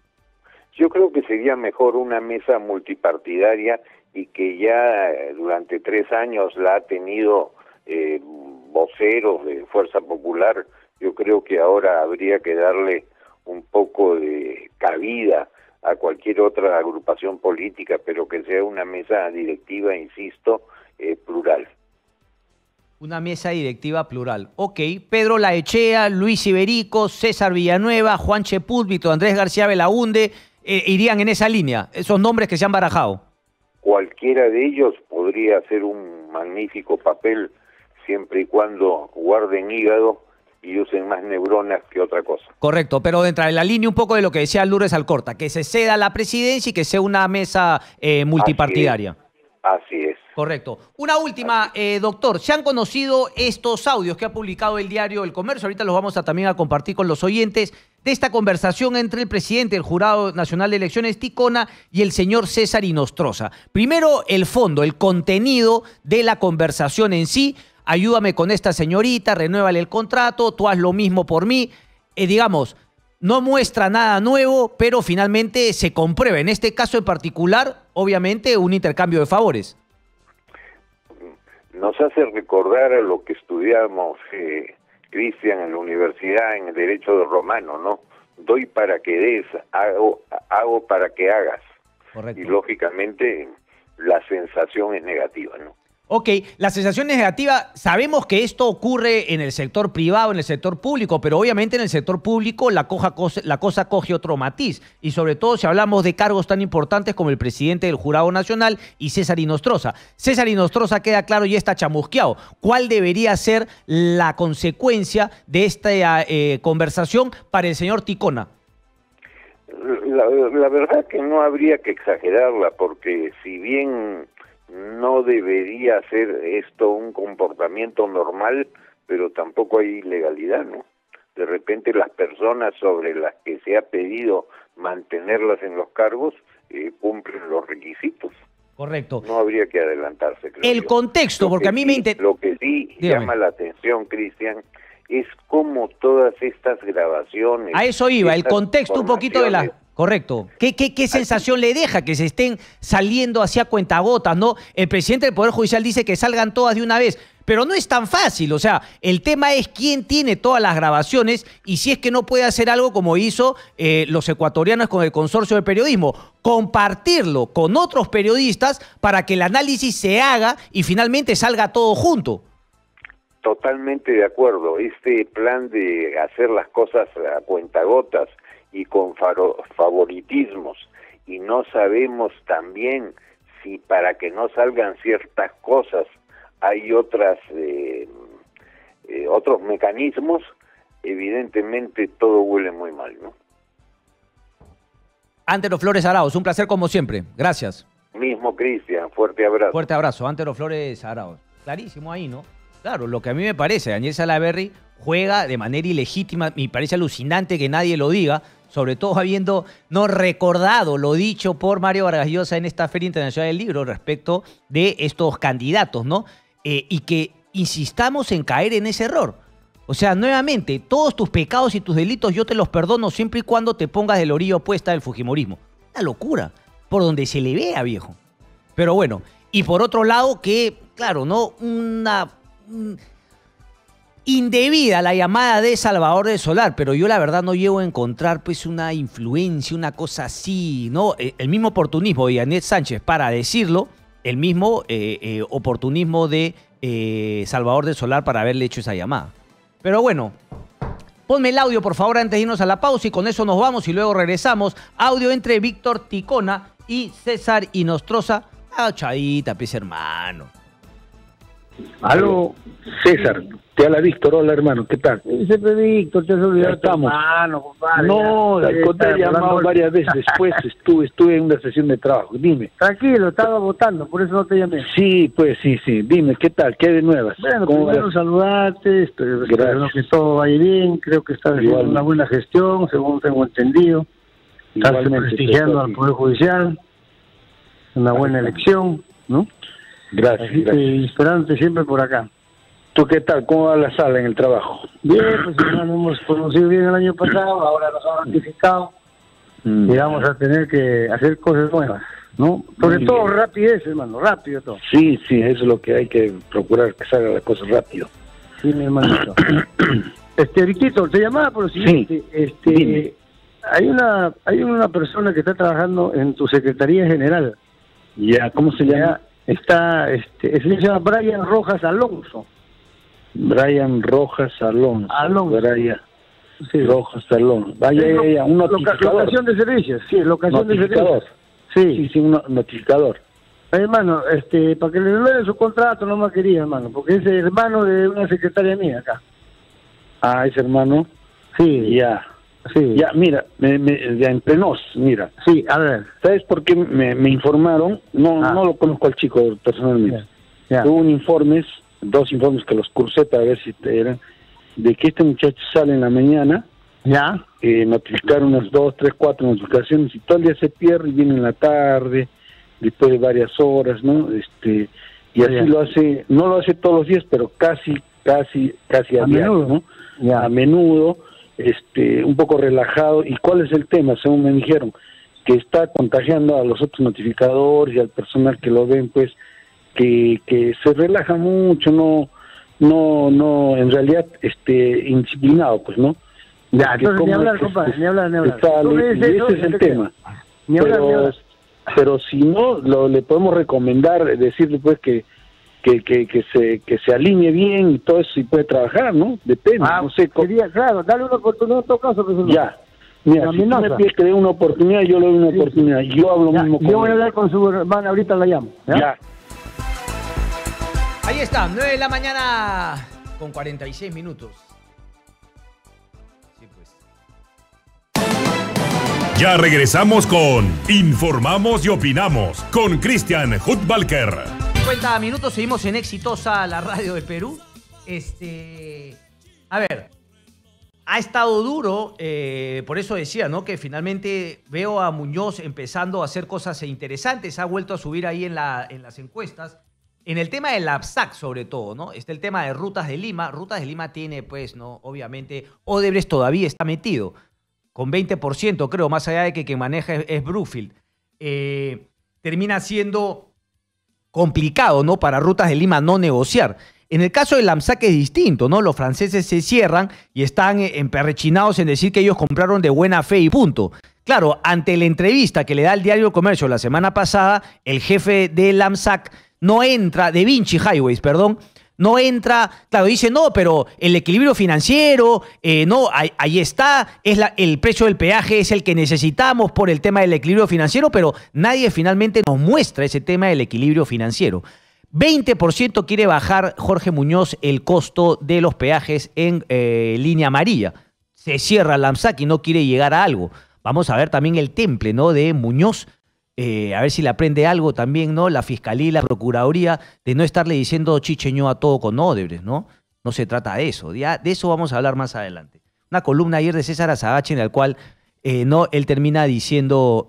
Yo creo que sería mejor una mesa multipartidaria y que ya durante 3 años la ha tenido voceros de Fuerza Popular. Yo creo que ahora habría que darle un poco de cabida a cualquier otra agrupación política, pero que sea una mesa directiva, insisto, plural. Una mesa directiva plural. Ok, Pedro Laechea, Luis Iberico, César Villanueva, Juan Cheput, Víctor Andrés García Belaúnde, irían en esa línea, esos nombres que se han barajado. Cualquiera de ellos podría hacer un magnífico papel, siempre y cuando guarden hígado y usen más neuronas que otra cosa. Correcto, pero dentro de la línea un poco de lo que decía Lourdes Alcorta, que se ceda la presidencia y que sea una mesa multipartidaria. Así es. Correcto. Una última, doctor, ¿se han conocido estos audios que ha publicado el diario El Comercio? Ahorita los vamos también a compartir con los oyentes, de esta conversación entre el presidente del Jurado Nacional de Elecciones, Ticona, y el señor César Inostroza. Primero, el fondo, el contenido de la conversación en sí. Ayúdame con esta señorita, renuévale el contrato, tú haz lo mismo por mí. Digamos, no muestra nada nuevo, pero finalmente se comprueba. En este caso en particular, obviamente, un intercambio de favores. Nos hace recordar a lo que estudiamos, Cristian, en la universidad, en el derecho de romano, ¿no? Doy para que des, hago para que hagas. Correcto. Y lógicamente la sensación es negativa, ¿no? Ok, la sensación es negativa. Sabemos que esto ocurre en el sector privado, en el sector público, pero obviamente en el sector público la cosa coge otro matiz. Y sobre todo si hablamos de cargos tan importantes como el presidente del Jurado Nacional y César Inostroza. César Inostroza, queda claro, ya está chamusqueado. ¿Cuál debería ser la consecuencia de esta conversación para el señor Ticona? La verdad que no habría que exagerarla, porque si bien no debería ser esto un comportamiento normal, pero tampoco hay ilegalidad, ¿no? De repente las personas sobre las que se ha pedido mantenerlas en los cargos cumplen los requisitos. Correcto. No habría que adelantarse, creo el yo. Contexto, porque a mí me interesa... Lo que sí llama la atención, Cristian, es cómo todas estas grabaciones... A eso iba, el contexto un poquito de la... Correcto. ¿Qué sensación le deja que se estén saliendo hacia cuentagotas, no? El presidente del Poder Judicial dice que salgan todas de una vez, pero no es tan fácil. O sea, el tema es quién tiene todas las grabaciones y si es que no puede hacer algo como hizo los ecuatorianos con el Consorcio de Periodismo, compartirlo con otros periodistas para que el análisis se haga y finalmente salga todo junto. Totalmente de acuerdo. Este plan de hacer las cosas a cuentagotas y con favoritismos, y no sabemos también si para que no salgan ciertas cosas hay otros mecanismos, evidentemente todo huele muy mal, ¿no? Antero Flores Arauz, un placer como siempre. Gracias. Mismo, Cristian, fuerte abrazo. Fuerte abrazo, Antero Flores Arauz. Clarísimo ahí, ¿no? Claro, lo que a mí me parece, Daniel Salaverry juega de manera ilegítima, me parece alucinante que nadie lo diga, sobre todo habiendo no recordado lo dicho por Mario Vargas Llosa en esta Feria Internacional del Libro respecto de estos candidatos, ¿no? Y que insistamos en caer en ese error. O sea, nuevamente, todos tus pecados y tus delitos yo te los perdono siempre y cuando te pongas de la orilla opuesta del fujimorismo. Una locura, por donde se le vea, viejo. Pero bueno, y por otro lado que, claro, ¿no? Una indebida la llamada de Salvador del Solar, pero yo la verdad no llego a encontrar pues una influencia, una cosa así, ¿no? El mismo oportunismo de Anet Sánchez para decirlo, el mismo oportunismo de Salvador del Solar para haberle hecho esa llamada. Pero bueno, ponme el audio por favor antes de irnos a la pausa y con eso nos vamos y luego regresamos. Audio entre Víctor Ticona y César Inostroza. Chadita, pues hermano. Aló, César, te habla Víctor, hola hermano, ¿qué tal? Siempre Víctor, te has olvidado. Estamos. Hermano, compadre, no, te he llamado varias veces después, estuve en una sesión de trabajo, dime. Tranquilo, estaba votando, por eso no te llamé. Sí, pues sí, dime, ¿qué tal? ¿Qué hay de nuevas? Bueno, primero saludarte, espero que todo vaya bien, creo que estás haciendo una buena gestión, según tengo entendido. Estás prestigiando al Poder Judicial, una buena elección, ¿no? Gracias. Así que esperándote siempre por acá. ¿Tú qué tal? ¿Cómo va la sala en el trabajo? Bien, pues hermano, hemos conocido bien el año pasado, ahora nos han ratificado y vamos a tener que hacer cosas nuevas, ¿no? Sobre todo rapidez, hermano, rápido todo. Sí, eso es lo que hay que procurar, que salga la cosa rápido. Sí, mi hermanito. Riquito, te llamaba por lo siguiente, hay una persona que está trabajando en tu Secretaría General. Ya, ¿cómo se llama? Se llama Brian Rojas Alonso. Brian Rojas Alonso. Rojas Alonso. Vaya, un notificador. Locación de servicios, sí, locación de servicios. Sí, un notificador. Hermano, para que le den su contrato no más quería, hermano, porque es hermano de una secretaria mía acá. Ah, ¿es hermano? Sí. Ya. Sí. Ya, mira, ya entre nos, mira. Sí, a ver. ¿Sabes por qué me informaron? No lo conozco al chico personalmente. Hubo dos informes que los crucé para ver si eran, de que este muchacho sale en la mañana, notificaron unas 2, 3, 4 notificaciones y todo el día se pierde y viene en la tarde, después de varias horas, ¿no? Y así lo hace, no lo hace todos los días, pero casi a diario, ¿no? A menudo. Un poco relajado. ¿Y cuál es el tema? Según me dijeron, que está contagiando a los otros notificadores y al personal que lo ven, pues, que se relaja mucho, no, en realidad, indisciplinado, pues, ¿no? Ya, entonces ni hablar, compadre, ni hablar. Ese es el tema. Pero si no, le podemos recomendar, decirle, pues, que se alinee bien y todo eso y puede trabajar, ¿no? Depende, no sé. Claro, dale una oportunidad en todo caso. Ya. Mira, si tú me pides que dé una oportunidad, yo le doy una oportunidad. Yo hablo mismo con yo voy a hablar con su hermana, ahorita la llamo. Ya. Ahí está, 9 de la mañana con 46 minutos. Sí, pues. Ya regresamos con Informamos y Opinamos con Cristian Hutbalker. 50 minutos, seguimos en Exitosa, la radio del Perú. A ver, ha estado duro, por eso decía, ¿no? Que finalmente veo a Muñoz empezando a hacer cosas interesantes, ha vuelto a subir ahí en las encuestas. En el tema del APSAC, sobre todo, ¿no? Está el tema de Rutas de Lima. Rutas de Lima tiene, pues, ¿no? Obviamente, Odebrecht todavía está metido, con 20%, creo, más allá de que quien maneja es Brookfield. Termina siendo complicado, ¿no? Para Rutas de Lima no negociar. En el caso del AMSAC es distinto, ¿no? Los franceses se cierran y están emperrechinados en decir que ellos compraron de buena fe y punto. Claro, ante la entrevista que le da el Diario del Comercio la semana pasada, el jefe del AMSAC no entra, de Vinci Highways, perdón, no entra, claro, dice no, pero el equilibrio financiero, no, ahí está, el precio del peaje es el que necesitamos por el tema del equilibrio financiero, pero nadie finalmente nos muestra ese tema del equilibrio financiero. 20% quiere bajar Jorge Muñoz el costo de los peajes en línea amarilla. Se cierra la AMSAC y no quiere llegar a algo. Vamos a ver también el temple, ¿no?, de Muñoz, a ver si le aprende algo también, ¿no?, la Fiscalía y la Procuraduría, de no estarle diciendo chicheño a todo con Odebrecht, ¿no? No se trata de eso. Ya de eso vamos a hablar más adelante. Una columna ayer de César Azagache en la cual él termina diciendo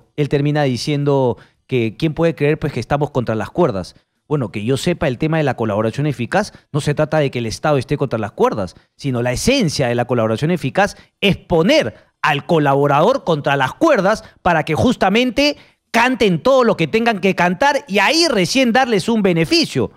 que quién puede creer pues que estamos contra las cuerdas. Bueno, que yo sepa, el tema de la colaboración eficaz no se trata de que el Estado esté contra las cuerdas, sino la esencia de la colaboración eficaz es poner al colaborador contra las cuerdas para que justamente canten todo lo que tengan que cantar y ahí recién darles un beneficio.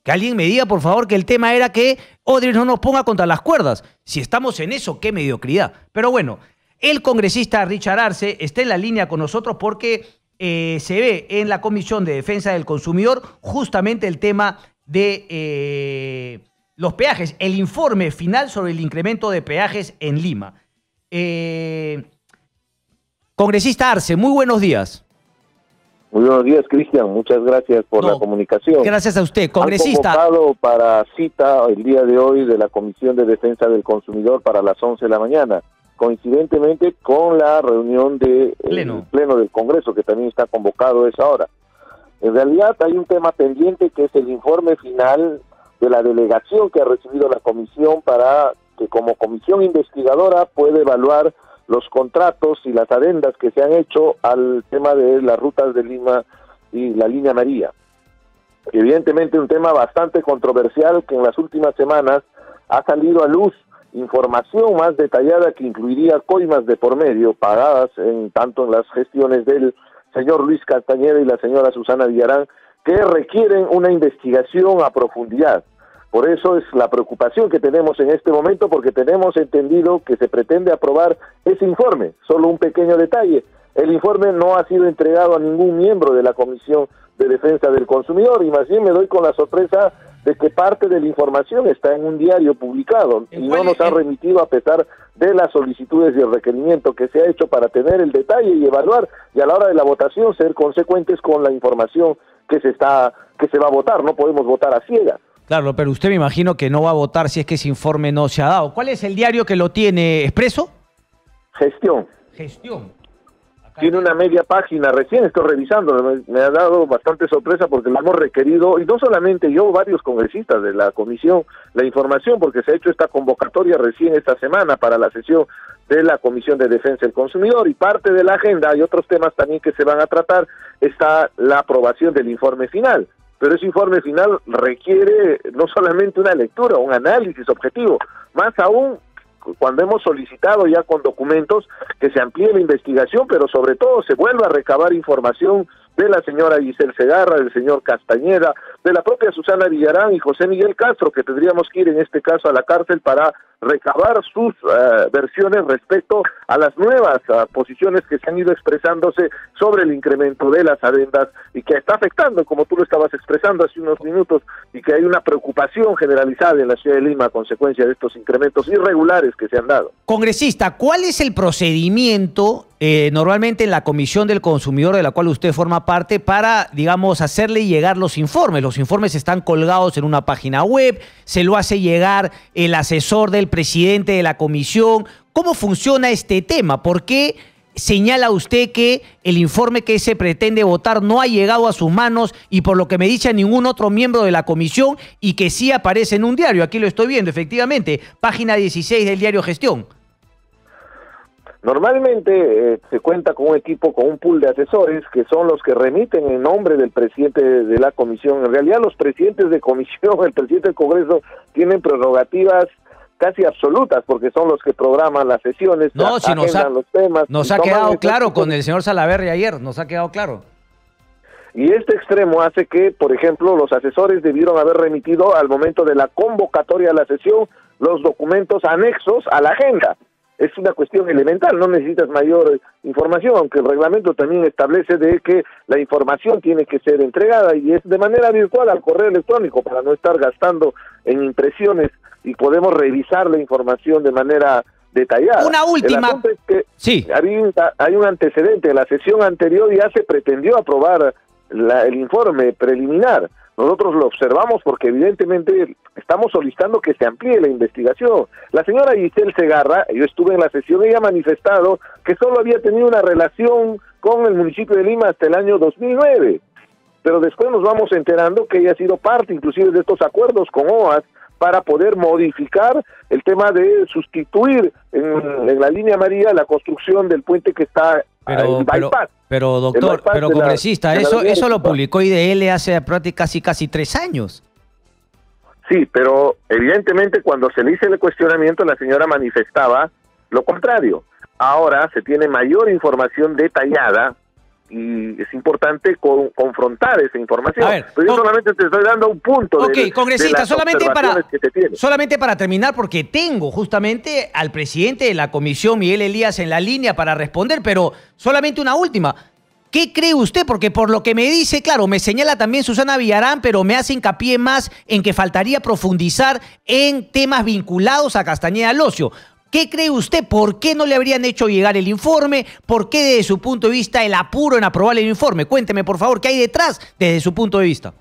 Que alguien me diga, por favor, que el tema era que Odebrecht no nos ponga contra las cuerdas. Si estamos en eso, qué mediocridad. Pero bueno, el congresista Richard Arce está en la línea con nosotros porque se ve en la Comisión de Defensa del Consumidor justamente el tema de los peajes, el informe final sobre el incremento de peajes en Lima. Congresista Arce, muy buenos días. Muy buenos días, Cristian. Muchas gracias por la comunicación. Gracias a usted, congresista. Han convocado para cita el día de hoy de la Comisión de Defensa del Consumidor para las 11 de la mañana. Coincidentemente con la reunión del Pleno del Congreso, que también está convocado a esa hora. En realidad hay un tema pendiente que es el informe final de la delegación que ha recibido la comisión para que como comisión investigadora pueda evaluar los contratos y las adendas que se han hecho al tema de las rutas de Lima y la línea amarilla. Evidentemente un tema bastante controversial que en las últimas semanas ha salido a luz información más detallada que incluiría coimas de por medio pagadas tanto en las gestiones del señor Luis Castañeda y la señora Susana Villarán, que requieren una investigación a profundidad. Por eso es la preocupación que tenemos en este momento, porque tenemos entendido que se pretende aprobar ese informe. Solo un pequeño detalle: el informe no ha sido entregado a ningún miembro de la Comisión de Defensa del Consumidor, y más bien me doy con la sorpresa de que parte de la información está en un diario publicado y no nos han remitido, a pesar de las solicitudes y el requerimiento que se ha hecho para tener el detalle y evaluar, y a la hora de la votación ser consecuentes con la información que se va a votar. No podemos votar a ciegas. Claro, pero usted me imagino que no va a votar si es que ese informe no se ha dado. ¿Cuál es el diario que lo tiene? ¿Expreso? Gestión. Gestión. Tiene una media página, recién estoy revisando, me ha dado bastante sorpresa porque lo hemos requerido, y no solamente yo, varios congresistas de la comisión, la información, porque se ha hecho esta convocatoria recién esta semana para la sesión de la Comisión de Defensa del Consumidor, y parte de la agenda, hay otros temas también que se van a tratar, está la aprobación del informe final. Pero ese informe final requiere no solamente una lectura, un análisis objetivo, más aún cuando hemos solicitado ya con documentos que se amplíe la investigación, pero sobre todo se vuelva a recabar información de la señora Giselle Segarra, del señor Castañeda, de la propia Susana Villarán y José Miguel Castro, que tendríamos que ir en este caso a la cárcel para recabar sus versiones respecto a las nuevas posiciones que se han ido expresándose sobre el incremento de las adendas y que está afectando, como tú lo estabas expresando hace unos minutos, y que hay una preocupación generalizada en la ciudad de Lima a consecuencia de estos incrementos irregulares que se han dado. Congresista, ¿cuál es el procedimiento normalmente en la Comisión del Consumidor, de la cual usted forma parte, para, digamos, hacerle llegar los informes? Los informes están colgados en una página web, se lo hace llegar el asesor del presidente de la comisión. ¿Cómo funciona este tema? ¿Por qué señala usted que el informe que se pretende votar no ha llegado a sus manos, y por lo que me dice a ningún otro miembro de la comisión, y que sí aparece en un diario? Aquí lo estoy viendo, efectivamente, página 16 del diario Gestión. Normalmente se cuenta con un equipo, con un pool de asesores que son los que remiten en nombre del presidente de la comisión. En realidad los presidentes de comisión, el presidente del Congreso, tienen prerrogativas casi absolutas porque son los que programan las sesiones, agendan los temas. Nos ha quedado claro con el señor Salaverry ayer, nos ha quedado claro. Y este extremo hace que, por ejemplo, los asesores debieron haber remitido al momento de la convocatoria a la sesión los documentos anexos a la agenda. Es una cuestión elemental, no necesitas mayor información, aunque el reglamento también establece de que la información tiene que ser entregada y es de manera virtual al correo electrónico para no estar gastando en impresiones y podemos revisar la información de manera detallada. Una última. El asunto es que sí. Hay un antecedente. En la sesión anterior ya se pretendió aprobar el informe preliminar. Nosotros lo observamos porque evidentemente estamos solicitando que se amplíe la investigación. La señora Giselle Segarra, yo estuve en la sesión, ella ha manifestado que solo había tenido una relación con el municipio de Lima hasta el año 2009. Pero después nos vamos enterando que ella ha sido parte inclusive de estos acuerdos con OAS para poder modificar el tema de sustituir en la línea María la construcción del puente que está en bypass. Pero doctor, pero congresista, eso lo publicó IDL hace casi 3 años. Sí, pero evidentemente cuando se le hizo el cuestionamiento la señora manifestaba lo contrario. Ahora se tiene mayor información detallada y es importante confrontar esa información. A ver, pero yo solamente te estoy dando un punto congresista, de las observaciones que se tienen. Solamente para terminar, porque tengo justamente al presidente de la comisión, Miguel Elías, en la línea para responder, pero solamente una última. ¿Qué cree usted? Porque por lo que me dice, claro, me señala también Susana Villarán, pero me hace hincapié más en que faltaría profundizar en temas vinculados a Castañeda Locio. ¿Qué cree usted? ¿Por qué no le habrían hecho llegar el informe? ¿Por qué desde su punto de vista el apuro en aprobar el informe? Cuénteme, por favor, ¿qué hay detrás desde su punto de vista?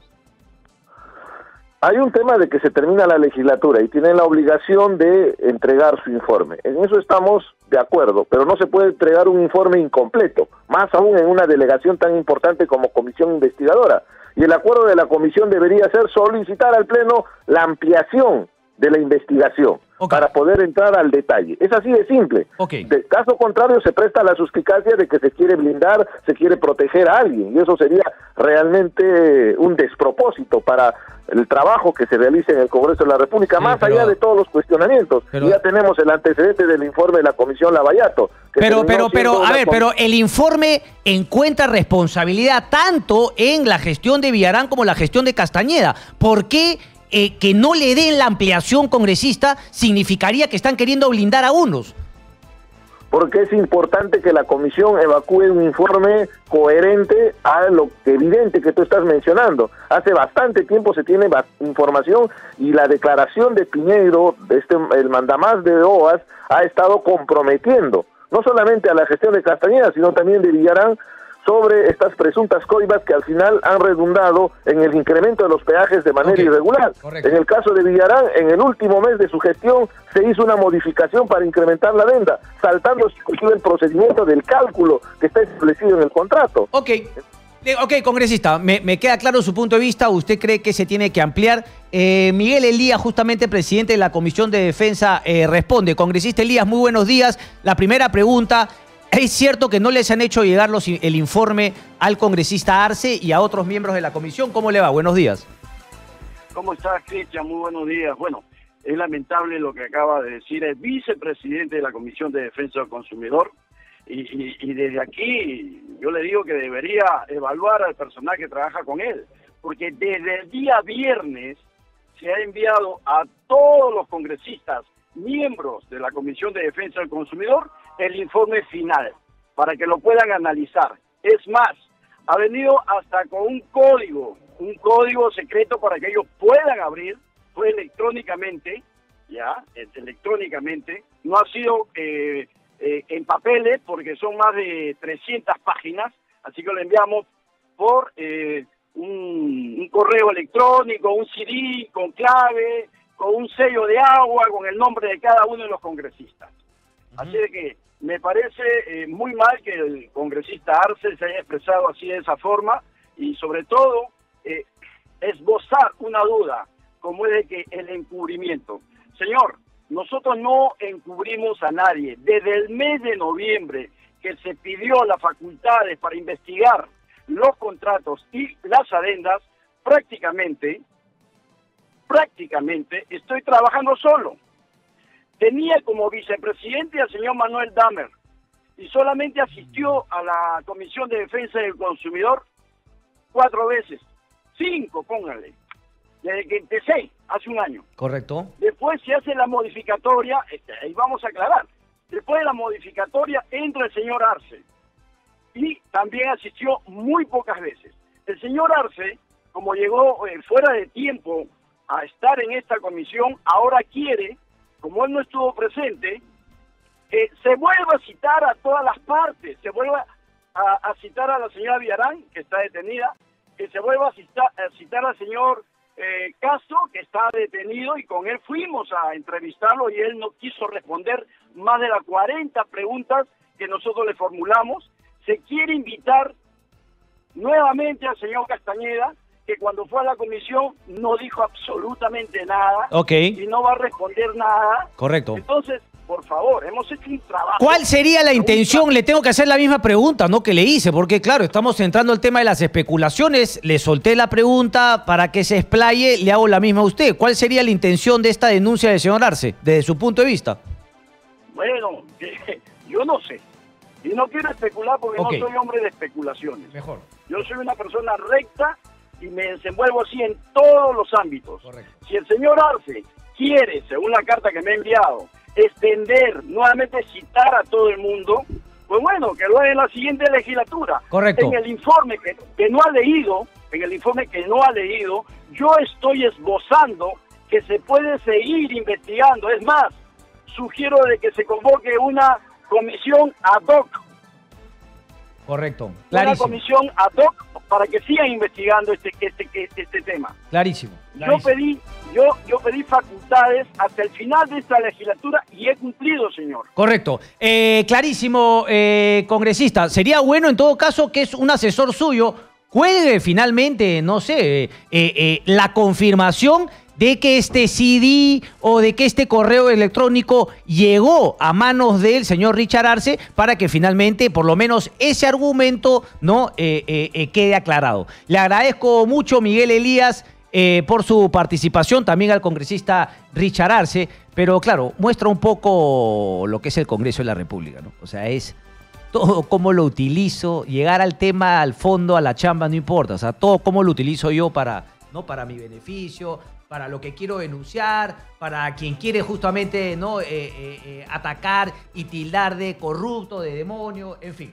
Hay un tema de que se termina la legislatura y tienen la obligación de entregar su informe. En eso estamos de acuerdo, pero no se puede entregar un informe incompleto, más aún en una delegación tan importante como comisión investigadora. Y el acuerdo de la comisión debería ser solicitar al Pleno la ampliación de la investigación para poder entrar al detalle. Es así de simple. De caso contrario se presta la suspicacia de que se quiere blindar, se quiere proteger a alguien, y eso sería realmente un despropósito para el trabajo que se realiza en el Congreso de la República, allá de todos los cuestionamientos. Ya tenemos el antecedente del informe de la Comisión Lavallato. Pero el informe encuentra responsabilidad tanto en la gestión de Villarán como la gestión de Castañeda. ¿Por qué que no le den la ampliación, congresista, significaría que están queriendo blindar a unos? Porque es importante que la comisión evacúe un informe coherente a lo evidente que tú estás mencionando. Hace bastante tiempo se tiene información y la declaración de Piñeiro, el mandamás de OAS, ha estado comprometiendo no solamente a la gestión de Castañeda, sino también de Villarán, sobre estas presuntas coibas que al final han redundado en el incremento de los peajes de manera irregular. Correcto. En el caso de Villarán, en el último mes de su gestión se hizo una modificación para incrementar la venda, saltando inclusive el procedimiento del cálculo que está establecido en el contrato. Ok, congresista, me queda claro su punto de vista. ¿Usted cree que se tiene que ampliar? Miguel Elías, justamente presidente de la Comisión de Defensa, responde. Congresista Elías, muy buenos días. La primera pregunta: ¿es cierto que no les han hecho llegar el informe al congresista Arce y a otros miembros de la comisión? ¿Cómo le va? Buenos días. ¿Cómo estás, Cristian? Muy buenos días. Bueno, es lamentable lo que acaba de decir el vicepresidente de la Comisión de Defensa del Consumidor. Y desde aquí yo le digo que debería evaluar al personal que trabaja con él, porque desde el día viernes se ha enviado a todos los congresistas, miembros de la Comisión de Defensa del Consumidor, el informe final, para que lo puedan analizar. Es más, ha venido hasta con un código secreto para que ellos puedan abrir, fue electrónicamente, no ha sido en papeles, porque son más de 300 páginas, así que lo enviamos por un correo electrónico, un CD con clave, con un sello de agua, con el nombre de cada uno de los congresistas. Así de que me parece muy mal que el congresista Arce se haya expresado así de esa forma, y sobre todo esbozar una duda, como es de que el encubrimiento. Señor, nosotros no encubrimos a nadie. Desde el mes de noviembre que se pidió las facultades para investigar los contratos y las adendas, prácticamente estoy trabajando solo. Tenía como vicepresidente al señor Manuel Damer y solamente asistió a la Comisión de Defensa del Consumidor 4 veces, 5, póngale, desde que empecé hace un año. Correcto. Después se hace la modificatoria, ahí vamos a aclarar, Después de la modificatoria entra el señor Arce y también asistió muy pocas veces. El señor Arce, como llegó fuera de tiempo a estar en esta comisión, ahora quiere, como él no estuvo presente, que se vuelva a citar a todas las partes, se vuelva a citar a la señora Villarán, que está detenida, que se vuelva a citar al señor Castro, que está detenido, y con él fuimos a entrevistarlo y él no quiso responder más de las 40 preguntas que nosotros le formulamos. Se quiere invitar nuevamente al señor Castañeda, que cuando fue a la comisión no dijo absolutamente nada. Y no va a responder nada. Correcto. Entonces, por favor, hemos hecho un trabajo. ¿Cuál sería la intención? Le tengo que hacer la misma pregunta, ¿no? Que le hice, porque claro, estamos entrando al tema de las especulaciones. Le solté la pregunta para que se explaye, le hago la misma a usted. ¿Cuál sería la intención de esta denuncia del señor Arce, desde su punto de vista? Bueno, yo no sé. Y no quiero especular porque no soy hombre de especulaciones. Mejor. Yo soy una persona recta y me desenvuelvo así en todos los ámbitos. Correcto. Si el señor Arce quiere, según la carta que me ha enviado, extender, nuevamente citar a todo el mundo, pues bueno, que lo haga en la siguiente legislatura. Correcto. En el informe que no ha leído, yo estoy esbozando que se puede seguir investigando. Es más, sugiero de que se convoque una comisión ad hoc. Correcto. Una comisión ad hoc para que sigan investigando este tema. Clarísimo. Yo pedí facultades hasta el final de esta legislatura y he cumplido, señor. Correcto. Clarísimo, congresista. Sería bueno en todo caso que es un asesor suyo cuelgue finalmente, no sé, la confirmación de que este CD o de que este correo electrónico llegó a manos del señor Richard Arce para que finalmente por lo menos ese argumento no quede aclarado. Le agradezco mucho, Miguel Elías, por su participación, también al congresista Richard Arce, pero claro, muestra un poco lo que es el Congreso de la República, ¿no? O sea, es todo cómo lo utilizo, llegar al tema, al fondo, a la chamba, no importa, o sea, todo cómo lo utilizo yo para mi beneficio, para lo que quiero denunciar, para quien quiere justamente no atacar y tildar de corrupto, de demonio, en fin.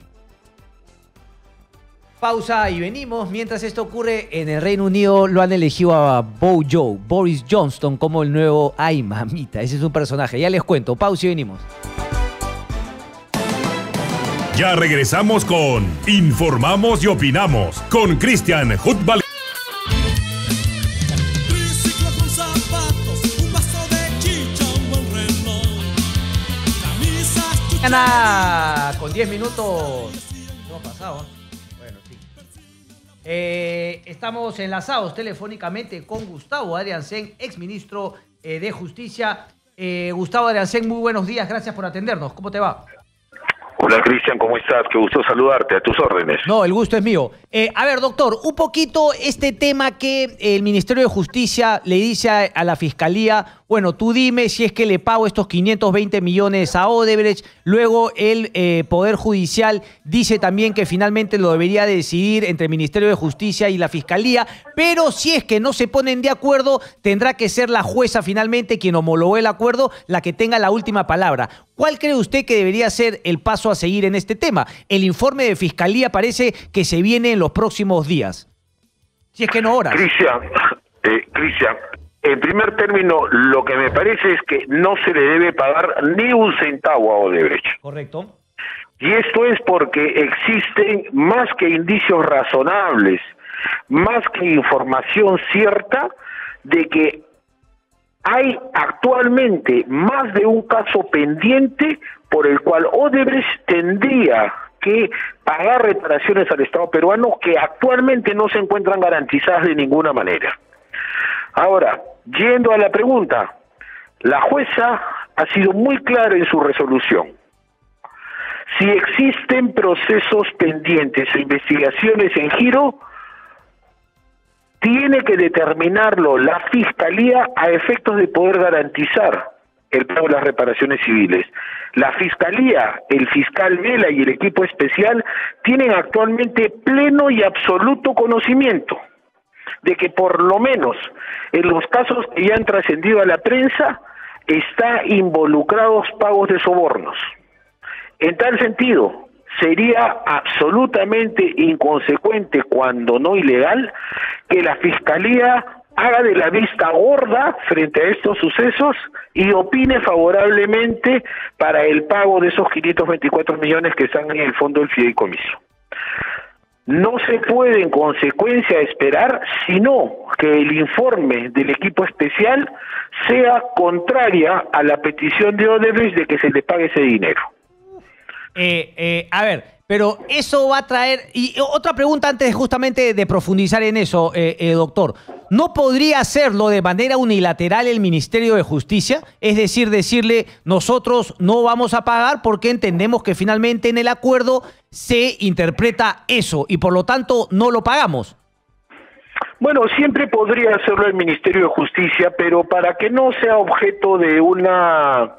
Pausa y venimos. Mientras esto ocurre, en el Reino Unido lo han elegido a Boris Johnson, como el nuevo... ¡Ay, mamita! Ese es un personaje. Ya les cuento. Pausa y venimos. Ya regresamos con Informamos y Opinamos con Cristian Hutbal. Con 10 minutos. ¿Cómo ha pasado? Bueno, sí. Estamos enlazados telefónicamente con Gustavo Adriancén, exministro de Justicia. Gustavo Adriancén, muy buenos días. Gracias por atendernos. ¿Cómo te va? Hola, Cristian, ¿cómo estás? Qué gusto saludarte, a tus órdenes. No, el gusto es mío. A ver, doctor, un poquito este tema que el Ministerio de Justicia le dice a la Fiscalía, bueno, tú dime si es que le pago estos 520 millones a Odebrecht. Luego el Poder Judicial dice también que finalmente lo debería decidir entre el Ministerio de Justicia y la Fiscalía, pero si es que no se ponen de acuerdo, tendrá que ser la jueza finalmente quien homologó el acuerdo, la que tenga la última palabra. ¿Cuál cree usted que debería ser el paso a seguir en este tema? El informe de Fiscalía parece que se viene en los próximos días. Si es que no horas. Cristian, en primer término, lo que me parece es que no se le debe pagar ni un centavo a Odebrecht. Correcto. Y esto es porque existen más que indicios razonables, más que información cierta de que hay actualmente más de un caso pendiente por el cual Odebrecht tendría que pagar reparaciones al Estado peruano que actualmente no se encuentran garantizadas de ninguna manera. Ahora, yendo a la pregunta, la jueza ha sido muy clara en su resolución. Si existen procesos pendientes o investigaciones en giro, tiene que determinarlo la Fiscalía a efectos de poder garantizar el pago de las reparaciones civiles. La Fiscalía, el fiscal Vela y el equipo especial tienen actualmente pleno y absoluto conocimiento de que por lo menos en los casos que ya han trascendido a la prensa está involucrados pagos de sobornos. En tal sentido, sería absolutamente inconsecuente, cuando no ilegal, que la Fiscalía haga de la vista gorda frente a estos sucesos y opine favorablemente para el pago de esos 524 millones que están en el fondo del fideicomiso. No se puede en consecuencia esperar, sino que el informe del equipo especial sea contraria a la petición de Odebrecht de que se le pague ese dinero. A ver, pero eso va a traer... Y otra pregunta antes justamente de profundizar en eso, doctor. ¿No podría hacerlo de manera unilateral el Ministerio de Justicia? Es decir, decirle, nosotros no vamos a pagar porque entendemos que finalmente en el acuerdo se interpreta eso y por lo tanto no lo pagamos. Bueno, siempre podría hacerlo el Ministerio de Justicia, pero para que no sea objeto de una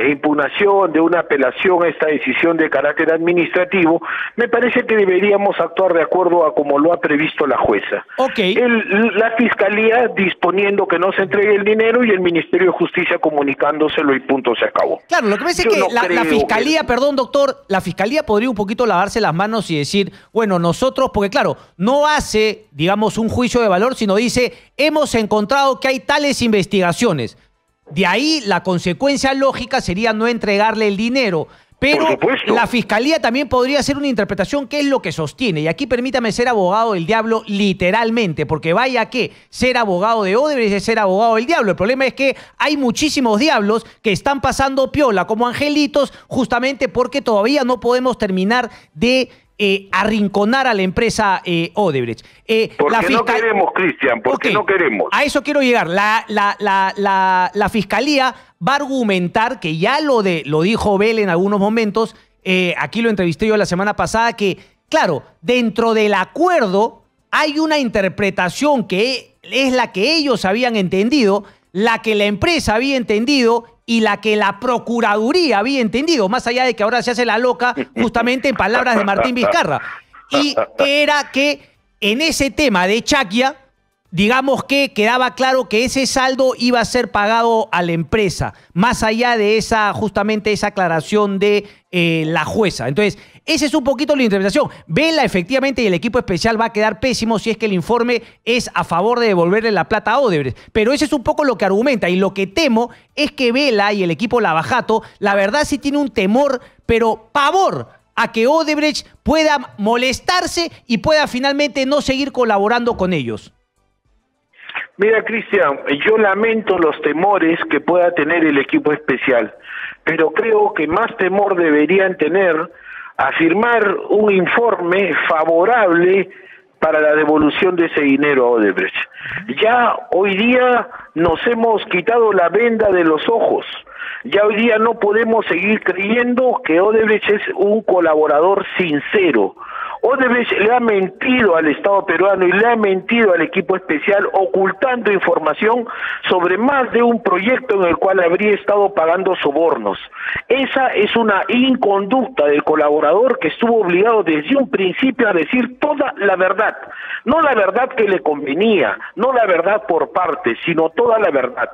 impugnación, de una apelación a esta decisión de carácter administrativo, me parece que deberíamos actuar de acuerdo a como lo ha previsto la jueza. Okay. La Fiscalía disponiendo que no se entregue el dinero y el Ministerio de Justicia comunicándoselo y punto, se acabó. Claro, lo que pasa es que la Fiscalía, perdón doctor, la Fiscalía podría un poquito lavarse las manos y decir, bueno, nosotros, porque claro, no hace, digamos, un juicio de valor, sino dice, hemos encontrado que hay tales investigaciones. De ahí la consecuencia lógica sería no entregarle el dinero. Pero la Fiscalía también podría hacer una interpretación qué es lo que sostiene. Y aquí permítame ser abogado del diablo literalmente, porque vaya que ser abogado de Odebrecht es ser abogado del diablo. El problema es que hay muchísimos diablos que están pasando piola como angelitos justamente porque todavía no podemos terminar de arrinconar a la empresa Odebrecht. Porque no queremos, Cristian, porque no queremos. A eso quiero llegar. La Fiscalía va a argumentar, que ya lo dijo Bel en algunos momentos, aquí lo entrevisté yo la semana pasada, que, claro, dentro del acuerdo hay una interpretación que es la que ellos habían entendido, la que la empresa había entendido y la que la Procuraduría había entendido, más allá de que ahora se hace la loca, justamente en palabras de Martín Vizcarra. Y era que en ese tema de Chaquia, digamos que quedaba claro que ese saldo iba a ser pagado a la empresa, más allá de justamente esa aclaración de la jueza. Entonces, esa es un poquito la interpretación. Vela, efectivamente, y el equipo especial va a quedar pésimo si es que el informe es a favor de devolverle la plata a Odebrecht. Pero ese es un poco lo que argumenta. Y lo que temo es que Vela y el equipo Lavajato, la verdad sí tiene un temor, pero pavor, a que Odebrecht pueda molestarse y pueda finalmente no seguir colaborando con ellos. Mira, Cristian, yo lamento los temores que pueda tener el equipo especial, pero creo que más temor deberían tener a firmar un informe favorable para la devolución de ese dinero a Odebrecht. Ya hoy día nos hemos quitado la venda de los ojos. Ya hoy día no podemos seguir creyendo que Odebrecht es un colaborador sincero. Odebrecht le ha mentido al Estado peruano y le ha mentido al equipo especial, ocultando información sobre más de un proyecto en el cual habría estado pagando sobornos. Esa es una inconducta del colaborador que estuvo obligado desde un principio a decir toda la verdad. No la verdad que le convenía, no la verdad por partes, sino toda la verdad.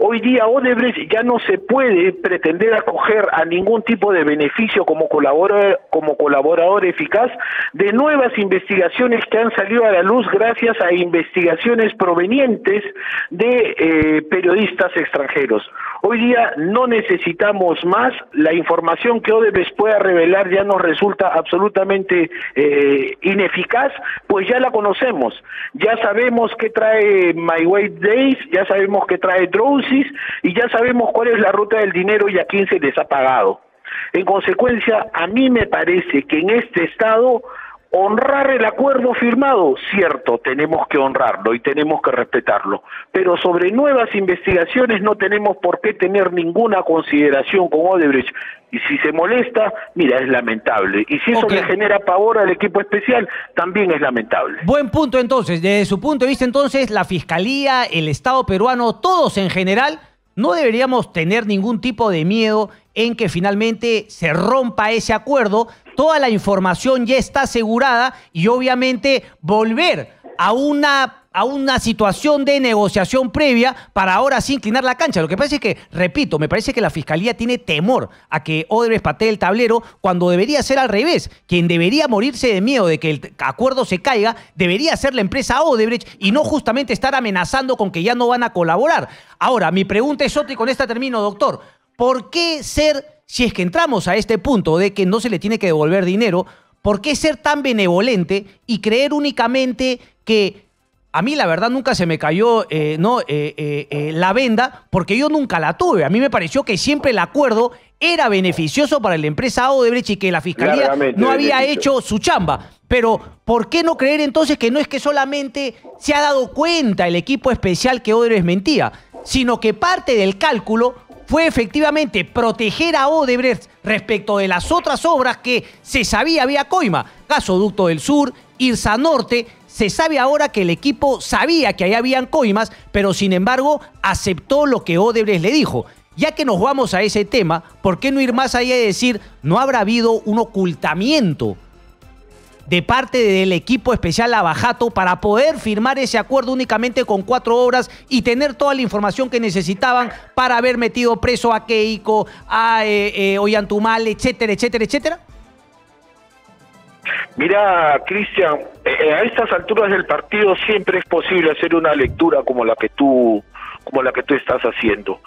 Hoy día Odebrecht ya no se puede pretender acoger a ningún tipo de beneficio como colaborador eficaz de nuevas investigaciones que han salido a la luz gracias a investigaciones provenientes de periodistas extranjeros. Hoy día no necesitamos más, la información que Odebrecht pueda revelar ya nos resulta absolutamente ineficaz, pues ya la conocemos, ya sabemos qué trae My White Days, ya sabemos qué trae Drowsys y ya sabemos cuál es la ruta del dinero y a quién se les ha pagado. En consecuencia, a mí me parece que en este estado honrar el acuerdo firmado, cierto, tenemos que honrarlo y tenemos que respetarlo, pero sobre nuevas investigaciones no tenemos por qué tener ninguna consideración con Odebrecht, y si se molesta, mira, es lamentable, y si eso le genera pavor al equipo especial, también es lamentable. Buen punto entonces, desde su punto de vista entonces, la Fiscalía, el Estado peruano, todos en general, no deberíamos tener ningún tipo de miedo en que finalmente se rompa ese acuerdo. Toda la información ya está asegurada y obviamente volver a a una situación de negociación previa para ahora sí inclinar la cancha. Lo que pasa es que, repito, me parece que la Fiscalía tiene temor a que Odebrecht patee el tablero cuando debería ser al revés. Quien debería morirse de miedo de que el acuerdo se caiga debería ser la empresa Odebrecht y no justamente estar amenazando con que ya no van a colaborar. Ahora, mi pregunta es otra y con esta termino, doctor. ¿Por qué si es que entramos a este punto de que no se le tiene que devolver dinero, por qué ser tan benevolente y creer únicamente que a mí la verdad nunca se me cayó la venda porque yo nunca la tuve? A mí me pareció que siempre el acuerdo era beneficioso para la empresa Odebrecht y que la Fiscalía no había hecho su chamba. Pero, ¿por qué no creer entonces que no es que solamente se ha dado cuenta el equipo especial que Odebrecht mentía, sino que parte del cálculo fue efectivamente proteger a Odebrecht respecto de las otras obras que se sabía había coima? Gasoducto del Sur, Irsa Norte. Se sabe ahora que el equipo sabía que ahí habían coimas, pero sin embargo aceptó lo que Odebrecht le dijo. Ya que nos vamos a ese tema, ¿por qué no ir más allá y decir, no habrá habido un ocultamiento de parte del equipo especial Lavajato para poder firmar ese acuerdo únicamente con 4 obras y tener toda la información que necesitaban para haber metido preso a Keiko, a Ollantumal, etcétera, etcétera, etcétera? Mira, Cristian, a estas alturas del partido siempre es posible hacer una lectura como la que tú estás haciendo.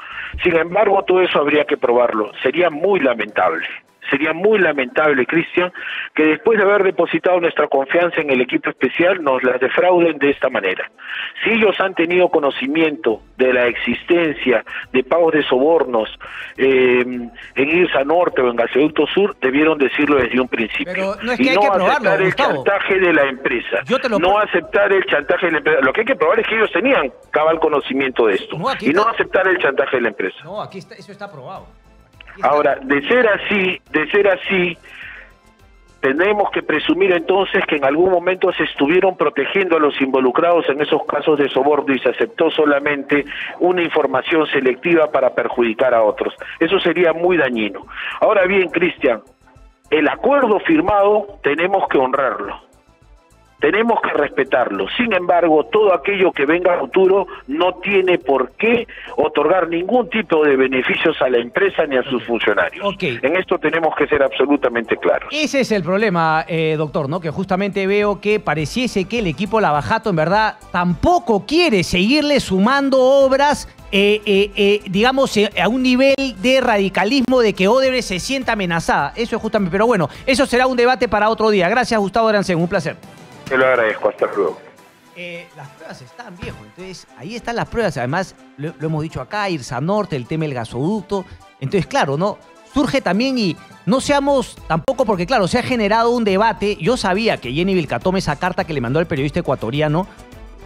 Sin embargo, todo eso habría que probarlo. Sería muy lamentable, Cristian, que después de haber depositado nuestra confianza en el equipo especial nos las defrauden de esta manera. Si ellos han tenido conocimiento de la existencia de pagos de sobornos en Irsa Norte o en Gasoducto Sur, debieron decirlo desde un principio. Pero no es que hay que probarlo, aceptar el Gustavo. chantaje de la empresa. No aceptar el chantaje de la empresa. Lo que hay que probar es que ellos tenían cabal conocimiento de esto. No aceptar el chantaje de la empresa. No, aquí está, eso está probado. Ahora, de ser así, tenemos que presumir entonces que en algún momento se estuvieron protegiendo a los involucrados en esos casos de soborno y se aceptó solamente una información selectiva para perjudicar a otros. Eso sería muy dañino. Ahora bien, Cristian, el acuerdo firmado tenemos que honrarlo. Tenemos que respetarlo. Sin embargo, todo aquello que venga a futuro no tiene por qué otorgar ningún tipo de beneficios a la empresa ni a sus funcionarios. En esto tenemos que ser absolutamente claros. Ese es el problema, doctor, ¿no? Que justamente veo que pareciese que el equipo Lavajato en verdad tampoco quiere seguirle sumando obras, digamos, a un nivel de radicalismo de que Odebrecht se sienta amenazada. Eso es justamente, pero bueno, eso será un debate para otro día. Gracias, Gustavo Arancén, un placer. Te lo agradezco, hasta luego. Las pruebas están, viejo, entonces ahí están las pruebas, además lo hemos dicho acá, Irsa Norte, el tema del gasoducto, entonces claro, ¿no? Surge también y no seamos tampoco, porque claro, se ha generado un debate. Yo sabía que Jenny Vilcatome, esa carta que le mandó al periodista ecuatoriano,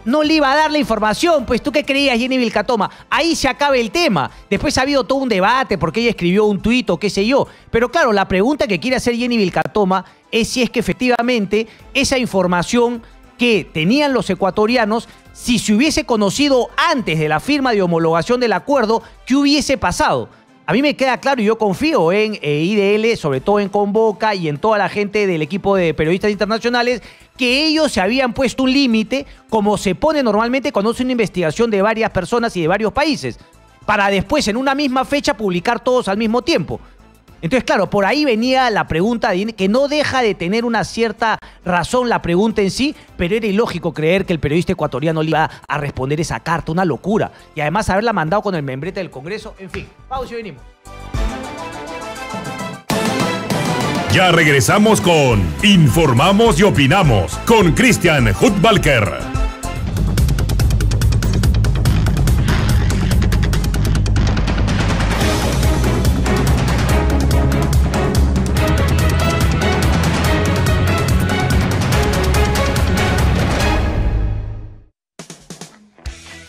no le iba a dar la información. Pues, ¿tú qué creías, Jenny Vilcatome? Ahí se acaba el tema. Después ha habido todo un debate porque ella escribió un tuit o qué sé yo. Pero claro, la pregunta que quiere hacer Jenny Vilcatome es si es que efectivamente esa información que tenían los ecuatorianos, si se hubiese conocido antes de la firma de homologación del acuerdo, ¿qué hubiese pasado? A mí me queda claro y yo confío en IDL, sobre todo en Convoca y en toda la gente del equipo de periodistas internacionales, que ellos se habían puesto un límite, como se pone normalmente cuando es una investigación de varias personas y de varios países, para después en una misma fecha publicar todos al mismo tiempo. Entonces, claro, por ahí venía la pregunta, que no deja de tener una cierta razón la pregunta en sí, pero era ilógico creer que el periodista ecuatoriano le iba a responder esa carta, una locura. Y además haberla mandado con el membrete del Congreso, en fin. Pausa y venimos. Ya regresamos con Informamos y Opinamos con Christian Hudtwalcker.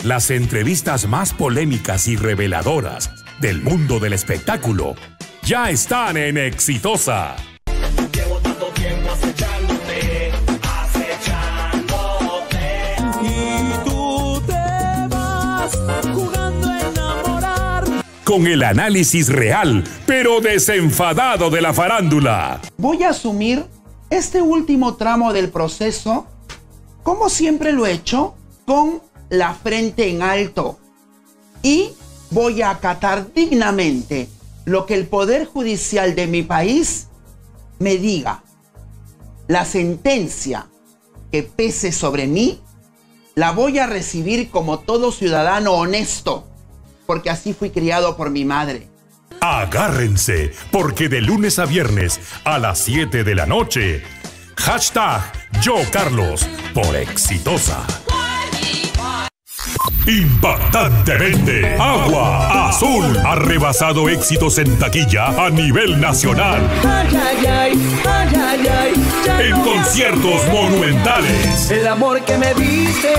Las entrevistas más polémicas y reveladoras del mundo del espectáculo ya están en Exitosa. Llevo tanto tiempo acechándote, y tú te vas jugando a enamorar. Con el análisis real, pero desenfadado de la farándula. Voy a asumir este último tramo del proceso, como siempre lo he hecho, con la frente en alto y voy a acatar dignamente lo que el Poder Judicial de mi país me diga. La sentencia que pese sobre mí la voy a recibir como todo ciudadano honesto, porque así fui criado por mi madre. Agárrense, porque de lunes a viernes a las 7 de la noche, #YoCarlos por Exitosa. Impactantemente, Agua Azul ha rebasado éxitos en taquilla a nivel nacional. En conciertos monumentales. El amor que me diste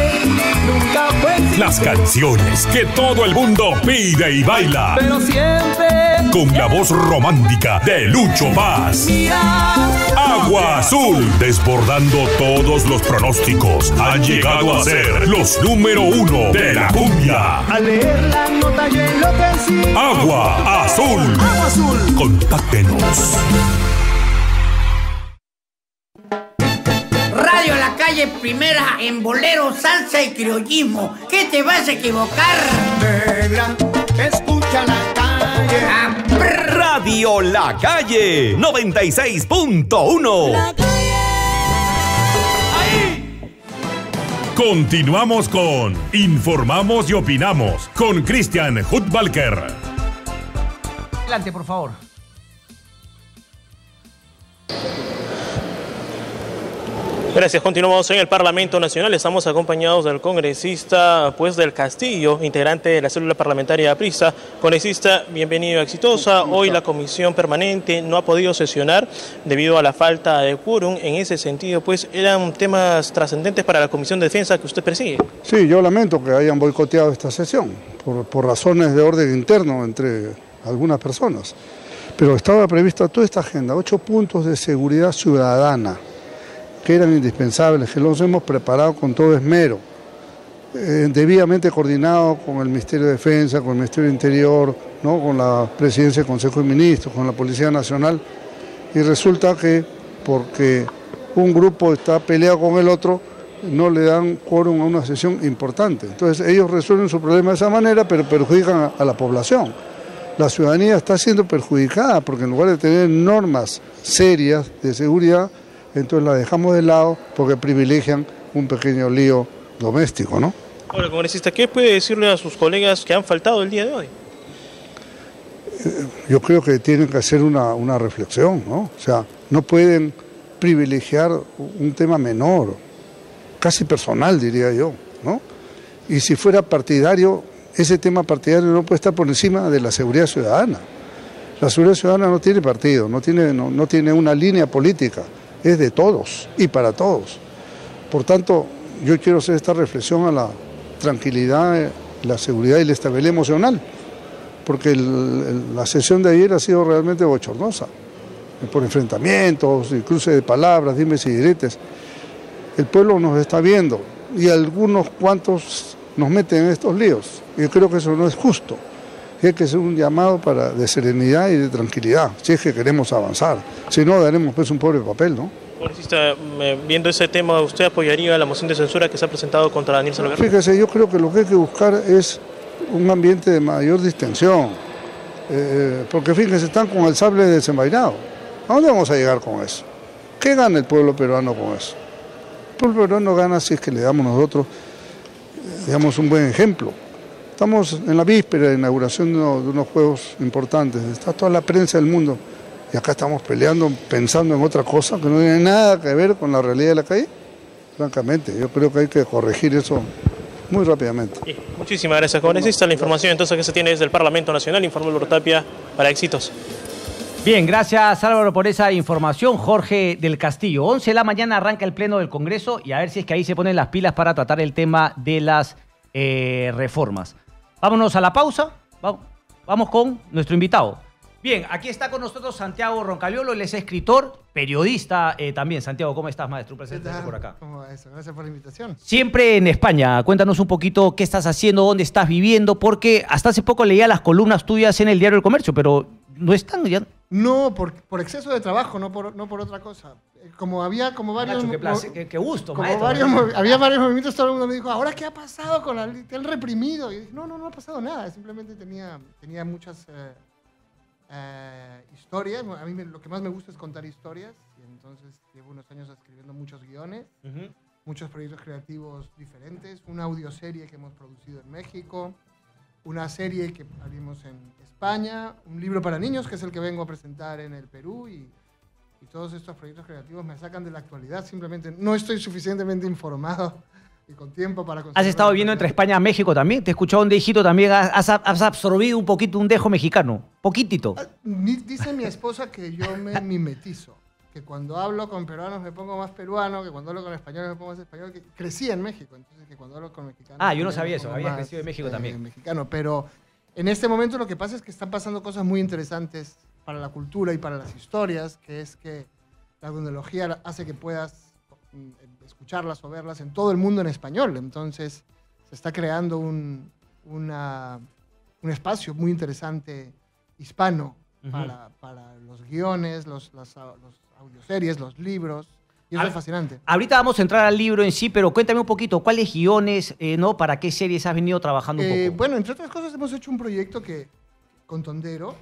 nunca fue. Las canciones que todo el mundo pide y baila. Pero siempre. Con la voz romántica de Lucho Paz. Agua Azul, desbordando todos los pronósticos, han llegado a ser los número 1 de la cumbia. Al leer la nota yo enloquecí. Agua Azul. Agua Azul. Contáctenos. Radio La Calle, primera en bolero, salsa y criollismo. ¿Qué te vas a equivocar? Negra, escucha la calle. Radio La Calle 96.1. La calle. Continuamos con Informamos y Opinamos con Christian Hutbalker. Adelante, por favor. Gracias. Continuamos en el Parlamento Nacional. Estamos acompañados del congresista del Castillo, integrante de la célula parlamentaria Aprisa. Congresista, bienvenido a Exitosa. Hoy la comisión permanente no ha podido sesionar debido a la falta de quórum. En ese sentido, eran temas trascendentes para la Comisión de Defensa que usted persigue. Sí, yo lamento que hayan boicoteado esta sesión por razones de orden interno entre algunas personas. Pero estaba prevista toda esta agenda, 8 puntos de seguridad ciudadana, que eran indispensables, que los hemos preparado con todo esmero, debidamente coordinado con el Ministerio de Defensa, con el Ministerio de Interior, ¿no? Con la Presidencia del Consejo de Ministros, con la Policía Nacional, y resulta que porque un grupo está peleado con el otro, no le dan quórum a una sesión importante. Entonces ellos resuelven su problema de esa manera, pero perjudican a la población. La ciudadanía está siendo perjudicada porque en lugar de tener normas serias de seguridad, entonces la dejamos de lado porque privilegian un pequeño lío doméstico, ¿no? Ahora, congresista, ¿qué puede decirle a sus colegas que han faltado el día de hoy? Yo creo que tienen que hacer una reflexión, ¿no? O sea, no pueden privilegiar un tema menor, casi personal, diría yo, ¿no? Y si fuera partidario, ese tema partidario no puede estar por encima de la seguridad ciudadana. La seguridad ciudadana no tiene partido, no tiene una línea política. Es de todos y para todos. Por tanto, yo quiero hacer esta reflexión a la tranquilidad, la seguridad y la estabilidad emocional, porque la sesión de ayer ha sido realmente bochornosa, por enfrentamientos, cruce de palabras, dimes y diretes. El pueblo nos está viendo y algunos cuantos nos meten en estos líos. Yo creo que eso no es justo. Hay que hacer un llamado de serenidad y de tranquilidad, si es que queremos avanzar. Si no, daremos un pobre papel, ¿no? Congresista, viendo ese tema, ¿usted apoyaría la moción de censura que se ha presentado contra Daniel Salomón? Fíjese, yo creo que lo que hay que buscar es un ambiente de mayor distensión, porque fíjense, están con el sable desenvainado. ¿A dónde vamos a llegar con eso? ¿Qué gana el pueblo peruano con eso? El pueblo peruano gana si es que le damos nosotros, digamos, un buen ejemplo. Estamos en la víspera de inauguración de unos juegos importantes, está toda la prensa del mundo y acá estamos peleando, pensando en otra cosa que no tiene nada que ver con la realidad de la calle. Francamente, yo creo que hay que corregir eso muy rápidamente. Muchísimas gracias, congresista. La información entonces que se tiene desde el Parlamento Nacional, informó Álvaro Tapia para Éxitos. Bien, gracias Álvaro por esa información. Jorge del Castillo. 11 de la mañana arranca el Pleno del Congreso y a ver si es que ahí se ponen las pilas para tratar el tema de las reformas. Vámonos a la pausa, vamos con nuestro invitado. Bien, aquí está con nosotros Santiago Roncaliolo, él es escritor, periodista también. Santiago, ¿cómo estás, maestro? Un placer tenerte por acá. ¿Cómo va eso? Gracias por la invitación. Siempre en España, cuéntanos un poquito qué estás haciendo, dónde estás viviendo, porque hasta hace poco leía las columnas tuyas en el Diario del Comercio, pero no están ya. No, por exceso de trabajo, no por otra cosa. Como varios... Nacho, qué gusto, como maestro. había varios movimientos, todo el mundo me dijo, ¿ahora qué ha pasado con el reprimido? Y dije, no ha pasado nada, simplemente tenía muchas historias. A mí lo que más me gusta es contar historias, y entonces llevo unos años escribiendo muchos guiones, muchos proyectos creativos diferentes, una audioserie que hemos producido en México, una serie que abrimos en España, un libro para niños, que es el que vengo a presentar en el Perú, y todos estos proyectos creativos me sacan de la actualidad. Simplemente no estoy suficientemente informado y con tiempo para... ¿Has estado viviendo entre España y México también? Te he escuchado un dejito también. ¿Has absorbido un poquito un dejo mexicano? Poquitito. Dice mi esposa que yo me mimetizo. Que cuando hablo con peruanos me pongo más peruano, que cuando hablo con españoles me pongo más español. Que crecí en México, entonces que cuando hablo con mexicanos... Yo no sabía eso. Había crecido en México también. Mexicano, pero en este momento lo que pasa es que están pasando cosas muy interesantes para la cultura y para las historias, que es que la tecnología hace que puedas escucharlas o verlas en todo el mundo en español. Entonces se está creando un espacio muy interesante hispano para los guiones, las audioseries, los libros. Y eso es fascinante. Ahorita vamos a entrar al libro en sí, pero cuéntame un poquito, ¿cuáles guiones, para qué series has venido trabajando un poco? Bueno, entre otras cosas hemos hecho un proyecto con Tondero,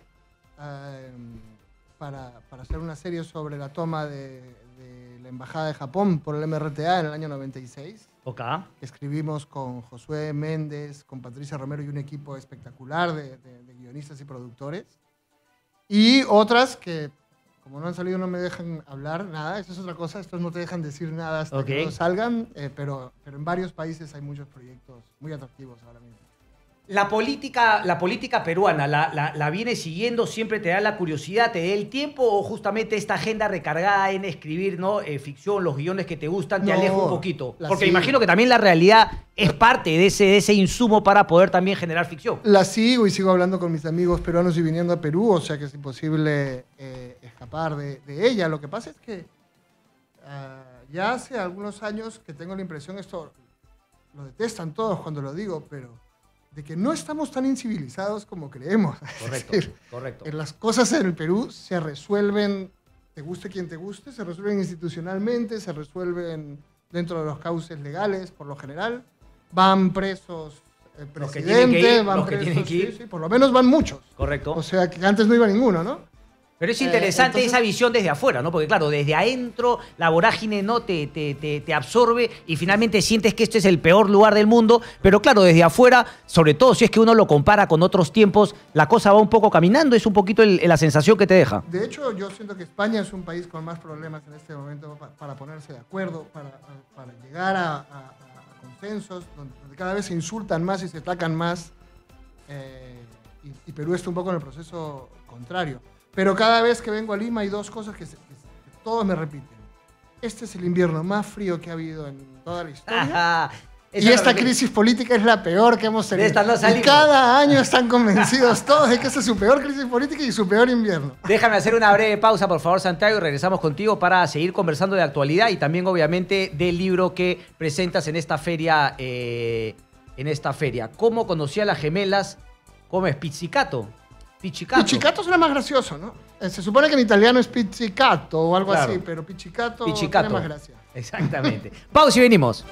para hacer una serie sobre la toma de la Embajada de Japón por el MRTA en el año 96. Escribimos con Josué Méndez, con Patricia Romero y un equipo espectacular de guionistas y productores. Y otras que, como no han salido, no me dejan hablar nada. Eso es otra cosa. Estos no te dejan decir nada hasta que no salgan. Pero en varios países hay muchos proyectos muy atractivos ahora mismo. La política peruana, ¿la viene siguiendo? ¿Siempre te da la curiosidad, te da el tiempo? ¿O justamente esta agenda recargada en escribir, ¿no? Ficción, los guiones que te gustan, te aleja un poquito? Porque imagino que también la realidad es parte de ese insumo para poder también generar ficción. La sigo y sigo hablando con mis amigos peruanos y viniendo a Perú, o sea que es imposible escapar de ella. Lo que pasa es que ya hace algunos años que tengo la impresión, esto lo detestan todos cuando lo digo, pero de que no estamos tan incivilizados como creemos. Correcto. Las cosas en el Perú se resuelven, te guste quien te guste, se resuelven institucionalmente, se resuelven dentro de los cauces legales, por lo general. Van presos el presidente, van presos, sí, por lo menos van muchos. Correcto. O sea, que antes no iba ninguno, ¿no? Pero es interesante esa visión desde afuera, ¿no? Porque claro, desde adentro la vorágine no te absorbe y finalmente sientes que este es el peor lugar del mundo. Pero claro, desde afuera, sobre todo si es que uno lo compara con otros tiempos, la cosa va un poco caminando, es un poquito la sensación que te deja. De hecho, yo siento que España es un país con más problemas en este momento para ponerse de acuerdo, para llegar a consensos, donde cada vez se insultan más y se atacan más. Y Perú está un poco en el proceso contrario. Pero cada vez que vengo a Lima hay dos cosas que todos me repiten. Este es el invierno más frío que ha habido en toda la historia. Y esta crisis política es la peor que hemos tenido. Y cada año están convencidos todos de que esta es su peor crisis política y su peor invierno. Déjame hacer una breve pausa, por favor, Santiago, y regresamos contigo para seguir conversando de actualidad y también, obviamente, del libro que presentas en esta feria. ¿Cómo conocí a las gemelas? ¿Cómo es? ¿Pizzicato? Pizzicato suena más gracioso, ¿no? Se supone que en italiano es pizzicato o algo así, pero pizzicato tiene más gracia. Exactamente. Pausa y venimos.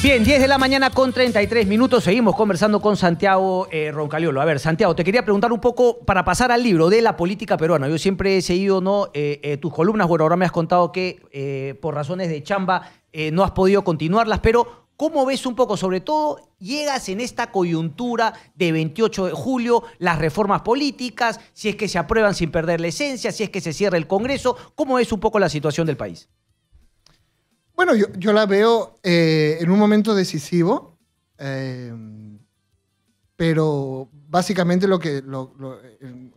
Bien, 10 de la mañana con 33 minutos. Seguimos conversando con Santiago Roncaliolo. A ver, Santiago, te quería preguntar un poco para pasar al libro de la política peruana. Yo siempre he seguido tus columnas. Bueno, ahora me has contado que por razones de chamba no has podido continuarlas, pero ¿cómo ves un poco, sobre todo, llegas en esta coyuntura de 28 de julio, las reformas políticas, si es que se aprueban sin perder la esencia, si es que se cierra el Congreso? ¿Cómo ves un poco la situación del país? Bueno, yo la veo en un momento decisivo, pero básicamente el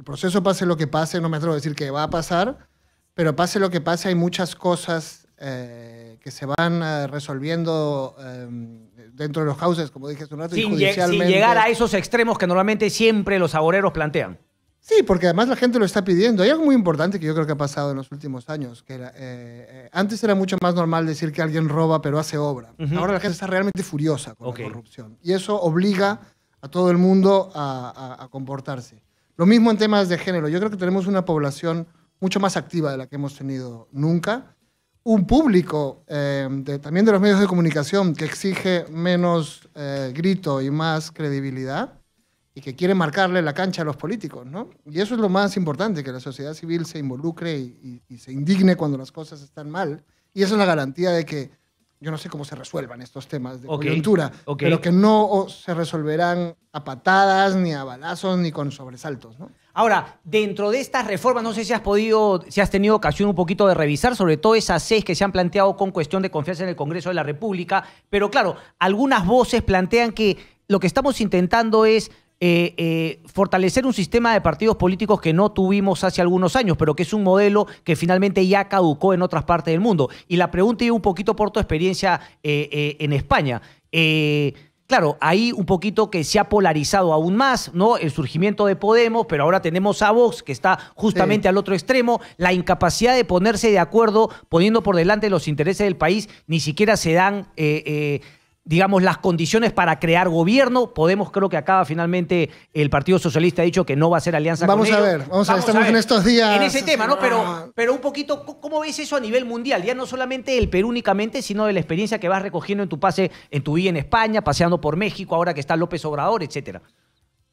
proceso pase lo que pase, no me atrevo a decir que va a pasar, pero pase lo que pase, hay muchas cosas que se van resolviendo dentro de los cauces, como dije hace un rato, y judicialmente. Sin llegar a esos extremos que normalmente siempre los saboreros plantean. Sí, porque además la gente lo está pidiendo. Hay algo muy importante que yo creo que ha pasado en los últimos años, que antes era mucho más normal decir que alguien roba pero hace obra. Ahora la gente está realmente furiosa con la corrupción. Y eso obliga a todo el mundo a comportarse. Lo mismo en temas de género. Yo creo que tenemos una población mucho más activa de la que hemos tenido nunca. Un público, también de los medios de comunicación, que exige menos grito y más credibilidad y que quiere marcarle la cancha a los políticos, ¿no? Y eso es lo más importante, que la sociedad civil se involucre y se indigne cuando las cosas están mal. Y eso es la garantía de que, yo no sé cómo se resuelvan estos temas de coyuntura, pero que no se resolverán a patadas, ni a balazos, ni con sobresaltos, ¿no? Ahora, dentro de estas reformas, no sé si has tenido ocasión un poquito de revisar, sobre todo esas 6 que se han planteado con cuestión de confianza en el Congreso de la República, pero claro, algunas voces plantean que lo que estamos intentando es fortalecer un sistema de partidos políticos que no tuvimos hace algunos años, pero que es un modelo que finalmente ya caducó en otras partes del mundo. Y la pregunta iba un poquito por tu experiencia en España. Claro, ahí un poquito que se ha polarizado aún más, ¿no? El surgimiento de Podemos, pero ahora tenemos a Vox, que está justamente al otro extremo. La incapacidad de ponerse de acuerdo, poniendo por delante los intereses del país, ni siquiera se dan, digamos, las condiciones para crear gobierno. Podemos, creo que acaba finalmente, el Partido Socialista ha dicho que no va a hacer alianza con ellos. Vamos a ver, estamos en estos días. En ese tema, ¿no? Pero un poquito, ¿cómo ves eso a nivel mundial? Ya no solamente el Perú únicamente, sino de la experiencia que vas recogiendo en tu pase, en tu vida en España, paseando por México, ahora que está López Obrador, etcétera.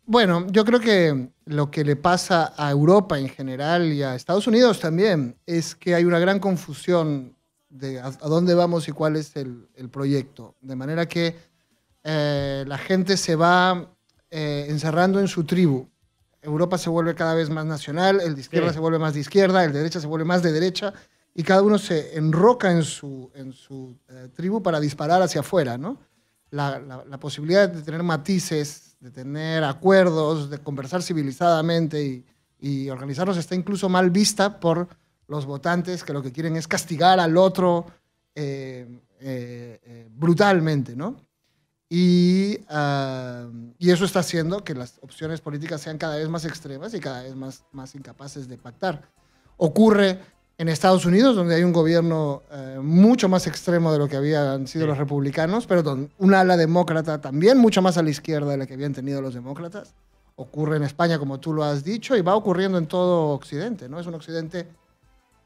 Bueno, yo creo que lo que le pasa a Europa en general y a Estados Unidos también es que hay una gran confusión de a dónde vamos y cuál es el proyecto. De manera que la gente se va encerrando en su tribu. Europa se vuelve cada vez más nacional, el de izquierda se vuelve más de izquierda, el de derecha se vuelve más de derecha, y cada uno se enroca en su tribu para disparar hacia afuera, ¿no? La posibilidad de tener matices, de tener acuerdos, de conversar civilizadamente y organizarnos está incluso mal vista por los votantes, que lo que quieren es castigar al otro brutalmente, ¿no? Y eso está haciendo que las opciones políticas sean cada vez más extremas y cada vez más incapaces de pactar. Ocurre en Estados Unidos, donde hay un gobierno mucho más extremo de lo que habían sido los republicanos, pero con un ala demócrata también mucho más a la izquierda de la que habían tenido los demócratas. Ocurre en España, como tú lo has dicho, y va ocurriendo en todo Occidente, ¿no? Es un Occidente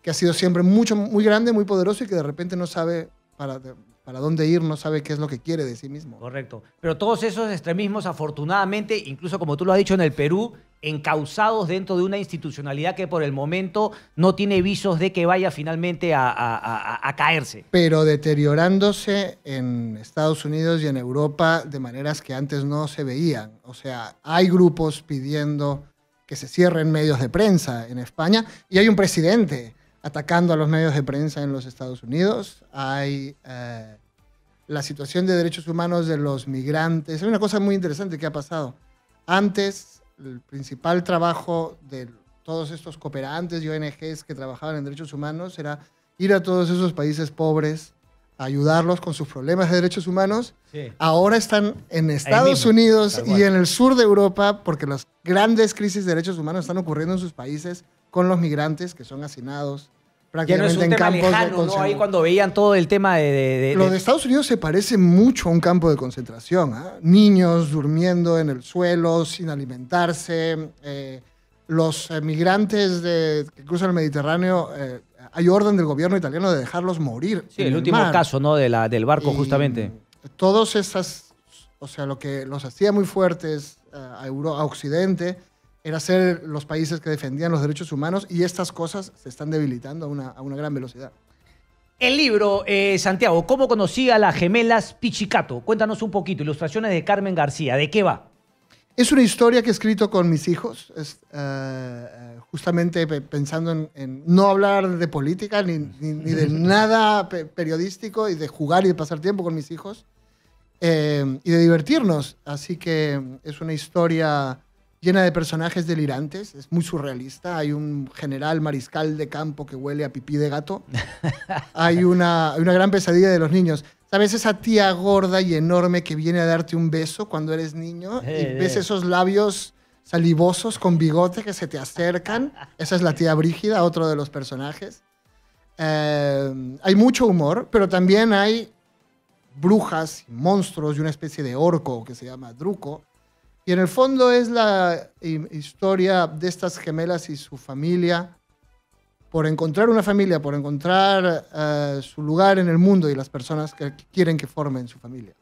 que ha sido siempre muy grande, muy poderoso y que de repente no sabe para dónde ir, no sabe qué es lo que quiere de sí mismo. Correcto. Pero todos esos extremismos, afortunadamente, incluso como tú lo has dicho en el Perú, encausados dentro de una institucionalidad que por el momento no tiene visos de que vaya finalmente a caerse. Pero deteriorándose en Estados Unidos y en Europa de maneras que antes no se veían. O sea, hay grupos pidiendo que se cierren medios de prensa en España y hay un presidente atacando a los medios de prensa en los Estados Unidos. Hay la situación de derechos humanos de los migrantes. Hay una cosa muy interesante que ha pasado. Antes, el principal trabajo de todos estos cooperantes y ONGs que trabajaban en derechos humanos era ir a todos esos países pobres, a ayudarlos con sus problemas de derechos humanos. Sí. Ahora están en Estados Unidos y en el sur de Europa porque las grandes crisis de derechos humanos están ocurriendo en sus países con los migrantes que son hacinados prácticamente ya no es un en tema campos lejano, de concentración. ¿no? Ahí cuando veían todo el tema Lo de Estados Unidos se parece mucho a un campo de concentración. Niños durmiendo en el suelo, sin alimentarse. Los migrantes que cruzan el Mediterráneo, hay orden del gobierno italiano de dejarlos morir. Sí, el último caso, ¿no? del barco, justamente. Todos esas, o sea, lo que los hacía muy fuertes a Occidente era ser los países que defendían los derechos humanos, y estas cosas se están debilitando a una gran velocidad. El libro, Santiago, ¿cómo conocí a las gemelas Pichicato? Cuéntanos un poquito, ilustraciones de Carmen García, ¿de qué va? Es una historia que he escrito con mis hijos, justamente pensando en no hablar de política ni de nada periodístico, y de jugar y de pasar tiempo con mis hijos, y de divertirnos. Así que es una historia llena de personajes delirantes, es muy surrealista. Hay un general mariscal de campo que huele a pipí de gato. Hay una gran pesadilla de los niños. ¿Sabes? Esa tía gorda y enorme que viene a darte un beso cuando eres niño y ves esos labios salivosos con bigote que se te acercan. Esa es la tía Brígida, otro de los personajes. Hay mucho humor, pero también hay brujas, monstruos y una especie de orco que se llama Druco, Y en el fondo es la historia de estas gemelas y su familia, por encontrar una familia, por encontrar su lugar en el mundo y las personas que quieren que formen su familia.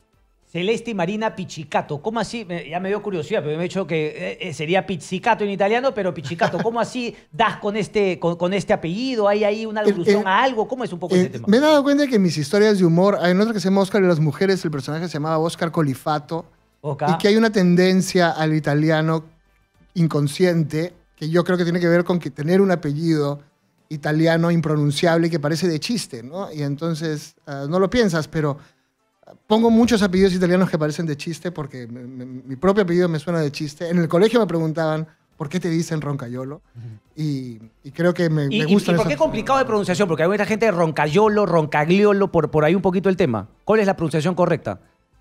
Celeste y Marina Pizzicato, ¿cómo así? Ya me dio curiosidad, pero me he dicho que sería Pizzicato en italiano, pero Pizzicato, ¿cómo así das con este apellido? ¿Hay ahí una alusión a algo? ¿Cómo es un poco ese tema? Me he dado cuenta que en mis historias de humor, hay otra que se llama Oscar y las mujeres, el personaje se llamaba Oscar Colifato, y que hay una tendencia al italiano inconsciente, que yo creo que tiene que ver con que tener un apellido italiano impronunciable que parece de chiste, ¿no? Y entonces no lo piensas, pero pongo muchos apellidos italianos que parecen de chiste porque mi propio apellido me suena de chiste. En el colegio me preguntaban por qué te dicen Roncaiolo y creo que me gusta. ¿Y por qué complicado de pronunciación? Porque hay mucha gente de Roncaiolo, Roncagliolo, por ahí un poquito el tema. ¿Cuál es la pronunciación correcta?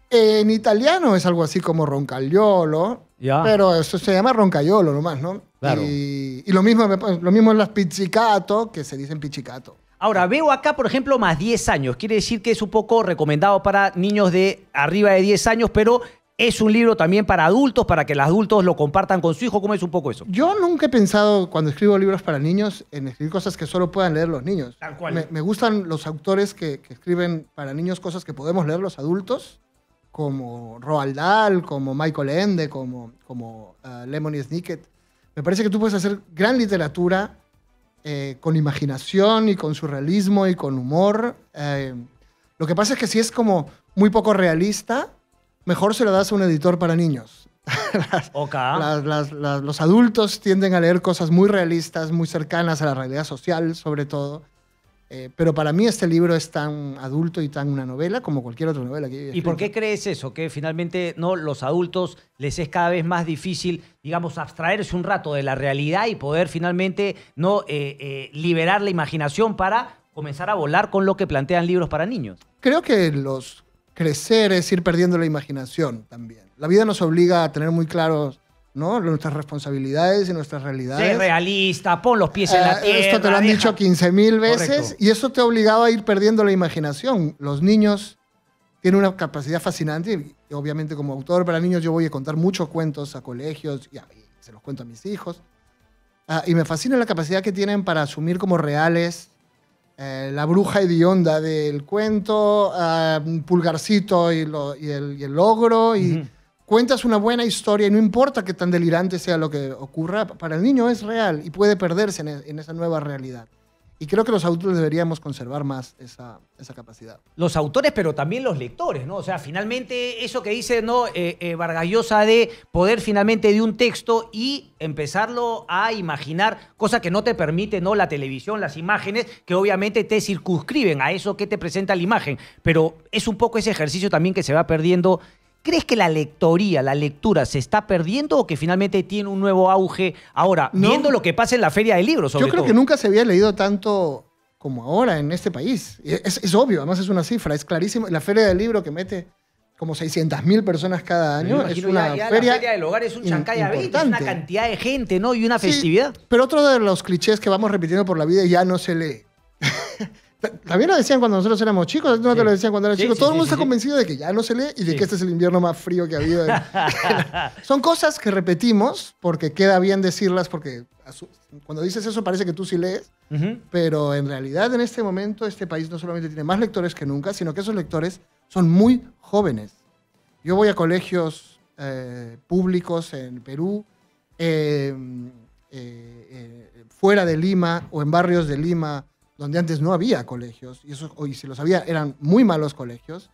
En italiano es algo así como Roncagliolo, pero eso se llama Roncaiolo nomás, ¿no? Claro. Y lo mismo en las Pizzicato, que se dicen Pizzicato. Ahora, veo acá, por ejemplo, más 10 años. Quiere decir que es un poco recomendado para niños de arriba de 10 años, pero es un libro también para adultos, para que los adultos lo compartan con su hijo. ¿Cómo es un poco eso? Yo nunca he pensado, cuando escribo libros para niños, en escribir cosas que solo puedan leer los niños. Tal cual. Me gustan los autores que escriben para niños cosas que podemos leer los adultos, como Roald Dahl, como Michael Ende, como Lemony Snicket. Me parece que tú puedes hacer gran literatura con imaginación y con surrealismo y con humor. Lo que pasa es que si es como muy poco realista, mejor se lo das a un editor para niños. Los adultos tienden a leer cosas muy realistas, muy cercanas a la realidad social, sobre todo. Pero para mí este libro es tan adulto y tan una novela como cualquier otra novela que ¿Y por qué crees eso? Que finalmente los adultos les es cada vez más difícil, digamos, abstraerse un rato de la realidad y poder finalmente liberar la imaginación para comenzar a volar con lo que plantean libros para niños. Creo que crecer es ir perdiendo la imaginación también. La vida nos obliga a tener muy claros, ¿no?, nuestras responsabilidades y nuestras realidades. Sé realista, pon los pies en la tierra. Esto te lo han dicho 15.000 veces. Correcto. Y eso te ha obligado a ir perdiendo la imaginación. Los niños tienen una capacidad fascinante y obviamente como autor para niños yo voy a contar muchos cuentos a colegios y se los cuento a mis hijos. Y me fascina la capacidad que tienen para asumir como reales la bruja hedionda del cuento, Pulgarcito y el ogro, y cuentas una buena historia y no importa que tan delirante sea lo que ocurra, para el niño es real y puede perderse en esa nueva realidad. Y creo que los autores deberíamos conservar más esa capacidad. Los autores, pero también los lectores, ¿no? O sea, finalmente eso que dice, ¿no? Vargas Llosa, de poder finalmente de un texto y empezarlo a imaginar, cosa que no te permite, ¿no?, la televisión, las imágenes, que obviamente te circunscriben a eso que te presenta la imagen. Pero es un poco ese ejercicio también que se va perdiendo. ¿Crees que la lectura se está perdiendo o que finalmente tiene un nuevo auge ahora, viendo lo que pasa en la Feria del Libro, sobre todo? Yo creo que nunca se había leído tanto como ahora en este país. Es obvio, además es una cifra, es clarísimo. La Feria del Libro, que mete como 600.000 personas cada año, es una feria. La Feria del Hogar es un Chancaya 20, es una cantidad de gente, ¿no? Y una festividad. Pero otro de los clichés que vamos repitiendo por la vida ya no se lee. También lo decían cuando nosotros éramos chicos, no te lo decían cuando eras chico. Todo el mundo está convencido de que ya no se lee y de que este es el invierno más frío que ha habido. Son cosas que repetimos porque queda bien decirlas, porque cuando dices eso parece que tú sí lees, pero en realidad en este momento este país no solamente tiene más lectores que nunca, sino que esos lectores son muy jóvenes. Yo voy a colegios públicos en Perú, fuera de Lima o en barrios de Lima, donde antes no había colegios, y si los había eran muy malos colegios,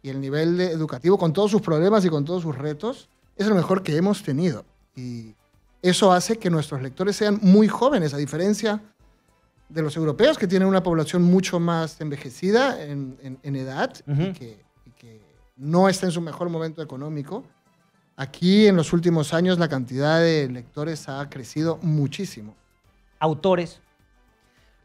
y el nivel educativo, con todos sus problemas y con todos sus retos, es el mejor que hemos tenido. Y eso hace que nuestros lectores sean muy jóvenes, a diferencia de los europeos, que tienen una población mucho más envejecida en edad, y que no está en su mejor momento económico. Aquí, en los últimos años, la cantidad de lectores ha crecido muchísimo. ¿Autores?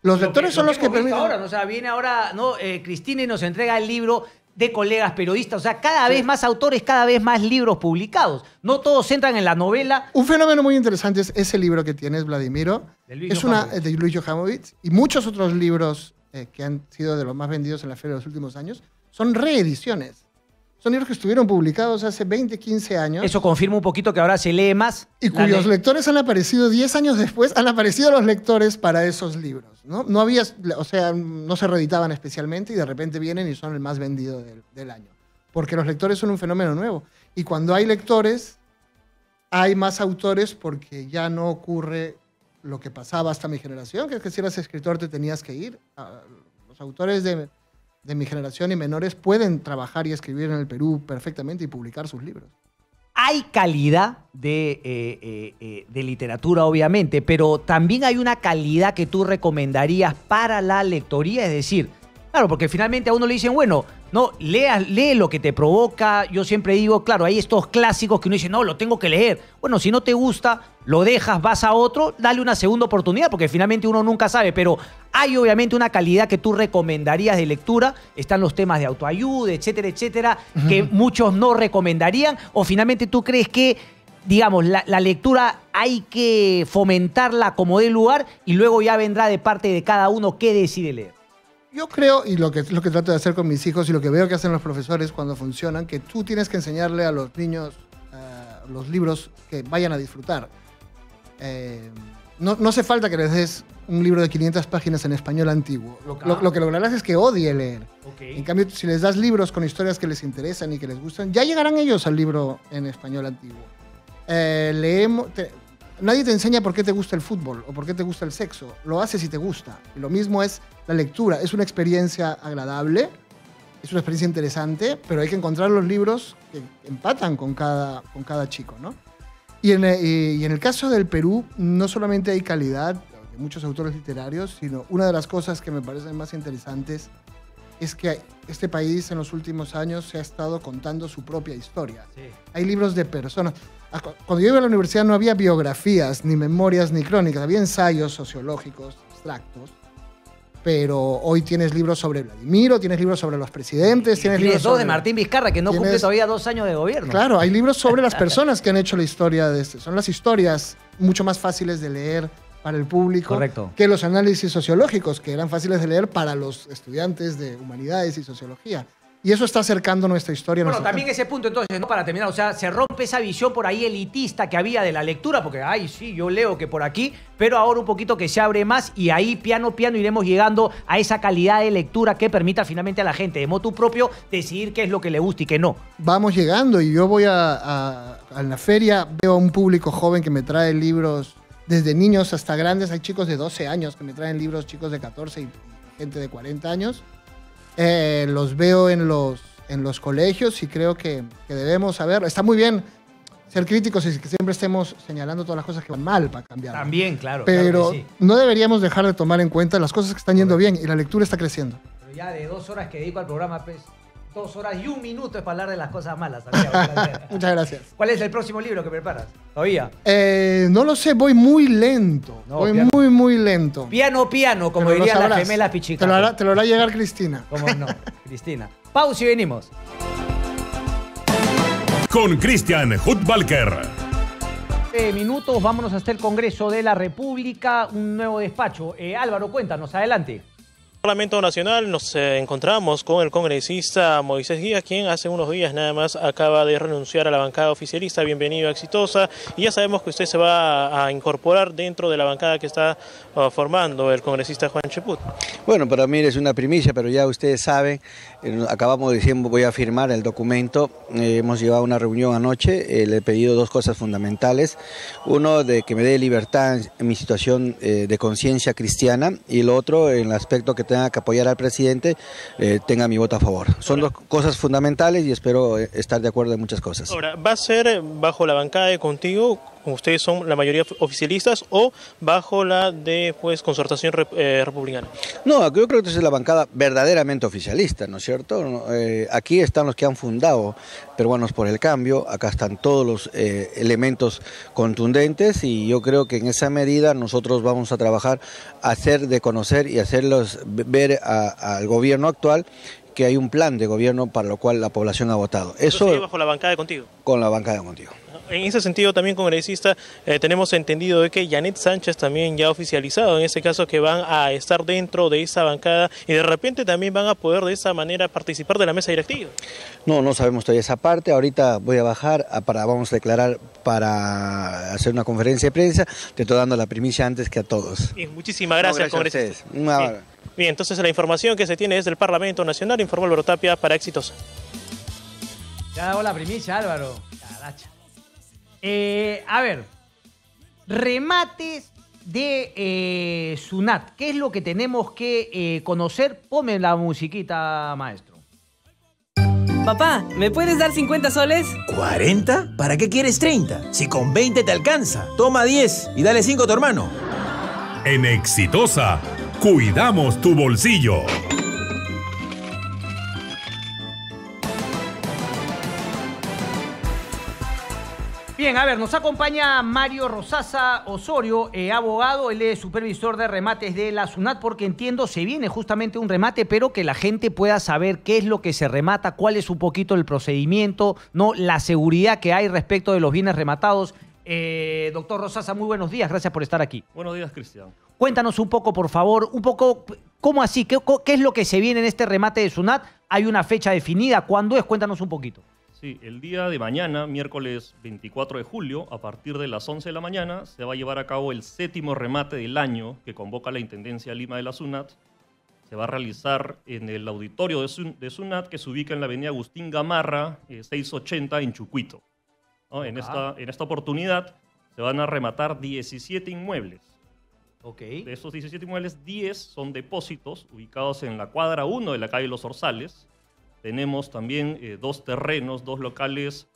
Los lectores son los que permiten. Ahora, ¿no? O sea, viene ahora, ¿no? Cristina y nos entrega el libro de colegas periodistas. O sea, cada vez más autores, cada vez más libros publicados. No todos entran en la novela. Un fenómeno muy interesante es ese libro que tienes, Vladimiro. De Luis Johamovitz. Y muchos otros libros que han sido de los más vendidos en la feria de los últimos años son reediciones. Son libros que estuvieron publicados hace 20, 15 años. Eso confirma un poquito que ahora se lee más. Y cuyos lectores han aparecido 10 años después, han aparecido los lectores para esos libros, ¿no? No había, o sea, no se reeditaban especialmente y de repente vienen y son el más vendido del año. Porque los lectores son un fenómeno nuevo. Y cuando hay lectores, hay más autores porque ya no ocurre lo que pasaba hasta mi generación, que es que si eras escritor te tenías que ir. Los autores de mi generación y menores pueden trabajar y escribir en el Perú perfectamente y publicar sus libros. Hay calidad de literatura, obviamente, pero también hay una calidad que tú recomendarías para la lectoría, es decir, claro, porque finalmente a uno le dicen, bueno, no, lee lo que te provoca. Yo siempre digo, claro, hay estos clásicos que uno dice, no, lo tengo que leer. Bueno, si no te gusta, lo dejas, vas a otro, dale una segunda oportunidad, porque finalmente uno nunca sabe, pero hay obviamente una calidad que tú recomendarías de lectura. Están los temas de autoayuda, etcétera, etcétera, que muchos no recomendarían, o finalmente tú crees que, digamos, la lectura hay que fomentarla como dé lugar y luego ya vendrá de parte de cada uno qué decide leer. Yo creo, y lo que trato de hacer con mis hijos y lo que veo que hacen los profesores cuando funcionan, que tú tienes que enseñarle a los niños los libros que vayan a disfrutar. No hace falta que les des un libro de 500 páginas en español antiguo. Lo que lograrás es que odie leer. Okay. En cambio, si les das libros con historias que les interesan y que les gustan, ya llegarán ellos al libro en español antiguo. Nadie te enseña por qué te gusta el fútbol o por qué te gusta el sexo. Lo haces si te gusta. Y lo mismo es la lectura. Es una experiencia agradable, es una experiencia interesante, pero hay que encontrar los libros que empatan con cada chico, ¿no? Y en el caso del Perú, no solamente hay calidad de muchos autores literarios, sino una de las cosas que me parecen más interesantes es que este país en los últimos años se ha estado contando su propia historia. Sí. Hay libros de personas. Cuando yo iba a la universidad no había biografías, ni memorias, ni crónicas. Había ensayos sociológicos, abstractos. Pero hoy tienes libros sobre Vladimiro, tienes libros sobre los presidentes, tienes libros sobre... de Martín Vizcarra, que no cumple todavía 2 años de gobierno. Claro, hay libros sobre las personas que han hecho la historia de este. Son las historias mucho más fáciles de leer para el público. Correcto. Que los análisis sociológicos, que eran fáciles de leer para los estudiantes de humanidades y sociología. Y eso está acercando nuestra historia. Bueno, también ese punto, entonces, ¿no? Para terminar, o sea, se rompe esa visión por ahí elitista que había de la lectura, porque, ay, sí, yo leo que por aquí, pero ahora un poquito que se abre más y ahí, piano, iremos llegando a esa calidad de lectura que permita finalmente a la gente, de motu propio, decidir qué es lo que le gusta y qué no. Vamos llegando y yo voy a la feria, veo a un público joven que me trae libros, desde niños hasta grandes. Hay chicos de 12 años que me traen libros, chicos de 14 y gente de 40 años. Los veo en los colegios y creo que debemos saber. Está muy bien ser críticos y que siempre estemos señalando todas las cosas que van mal para cambiar. También, claro. Pero claro que sí. No deberíamos dejar de tomar en cuenta las cosas que están yendo bien y la lectura está creciendo. Pero ya de 2 horas que dedico al programa, pues 2 horas y 1 minuto es para hablar de las cosas malas. Muchas gracias. ¿Cuál es el próximo libro que preparas? ¿Todavía? No lo sé, voy muy lento. Muy lento. Piano, como dirían las gemelas Pichicato. Te lo hará llegar Cristina. ¿Cómo no? Cristina. Pausa y venimos. Con Cristian Hutbalker. Minutos, vámonos hasta el Congreso de la República, un nuevo despacho. Álvaro, cuéntanos, adelante. Parlamento Nacional nos encontramos con el congresista Moisés Díaz, quien hace unos días nada más acaba de renunciar a la bancada oficialista. Bienvenido a Exitosa, y ya sabemos que usted se va a incorporar dentro de la bancada que está formando el congresista Juan Cheput. Bueno, para mí es una primicia, pero ya ustedes saben, acabamos de decir, voy a firmar el documento. Hemos llevado una reunión anoche, le he pedido 2 cosas fundamentales. Uno, de que me dé libertad en mi situación de conciencia cristiana, y el otro, en el aspecto que tenga que apoyar al presidente, tenga mi voto a favor. Son 2 cosas fundamentales y espero estar de acuerdo en muchas cosas. Ahora, ¿va a ser bajo la bancada de Contigo, ustedes son la mayoría oficialistas, o bajo la de concertación republicana? No, yo creo que es la bancada verdaderamente oficialista, ¿no es cierto? Aquí están los que han fundado Peruanos por el Cambio, acá están todos los elementos contundentes, y yo creo que en esa medida nosotros vamos a trabajar, a hacer de conocer y hacerlos ver al gobierno actual que hay un plan de gobierno para lo cual la población ha votado. Eso bajo la bancada de Contigo. con la bancada contigo. En ese sentido también, congresista, tenemos entendido de que Yanet Sánchez también ya ha oficializado en este caso que van a estar dentro de esa bancada y de repente también van a poder de esa manera participar de la mesa directiva. No sabemos todavía esa parte. Ahorita voy a bajar, vamos a declarar para hacer una conferencia de prensa. Te estoy dando la primicia antes que a todos. Bien, muchísimas gracias, congresista. Bien, entonces la información que se tiene desde el Parlamento Nacional, informó Álvaro Tapia para Exitosa. Ya ha dado la primicia, Álvaro. Caracha. A ver, remates de SUNAT. ¿Qué es lo que tenemos que conocer? Ponme la musiquita, maestro. Papá, ¿me puedes dar 50 soles? ¿40? ¿Para qué quieres 30? Si con 20 te alcanza. Toma 10 y dale 5 a tu hermano. En Exitosa, cuidamos tu bolsillo. Bien, a ver, nos acompaña Mario Rosasa Osorio, abogado, él es supervisor de remates de la SUNAT, porque entiendo se viene justamente un remate, pero que la gente pueda saber qué es lo que se remata, cuál es un poquito el procedimiento, no, la seguridad que hay respecto de los bienes rematados. Doctor Rosasa, muy buenos días, gracias por estar aquí. Buenos días, Cristian. Cuéntanos un poco, por favor, ¿cómo así? ¿Qué es lo que se viene en este remate de SUNAT? ¿Hay una fecha definida? ¿Cuándo es? Cuéntanos un poquito. Sí, el día de mañana, miércoles 24 de julio, a partir de las 11 de la mañana, se va a llevar a cabo el 7º remate del año que convoca la Intendencia de Lima de la SUNAT. Se va a realizar en el auditorio de SUNAT, que se ubica en la avenida Agustín Gamarra, 680, en Chucuito. ¿No? En esta oportunidad se van a rematar 17 inmuebles. Okay. De esos 17 inmuebles, 10 son depósitos ubicados en la cuadra 1 de la calle Los Orzales. Tenemos también 2 terrenos, 2 locales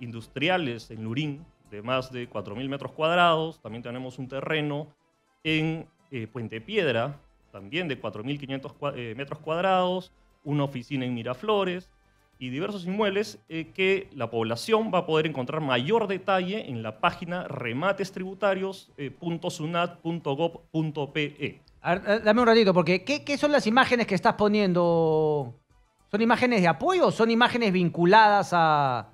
industriales en Lurín de más de 4.000 metros cuadrados. También tenemos un terreno en Puente Piedra, también de 4.500 metros cuadrados, una oficina en Miraflores y diversos inmuebles que la población va a poder encontrar mayor detalle en la página rematestributarios.sunat.gov.pe. Dame un ratito, porque ¿qué son las imágenes que estás poniendo? ¿Son imágenes de apoyo o son imágenes vinculadas a,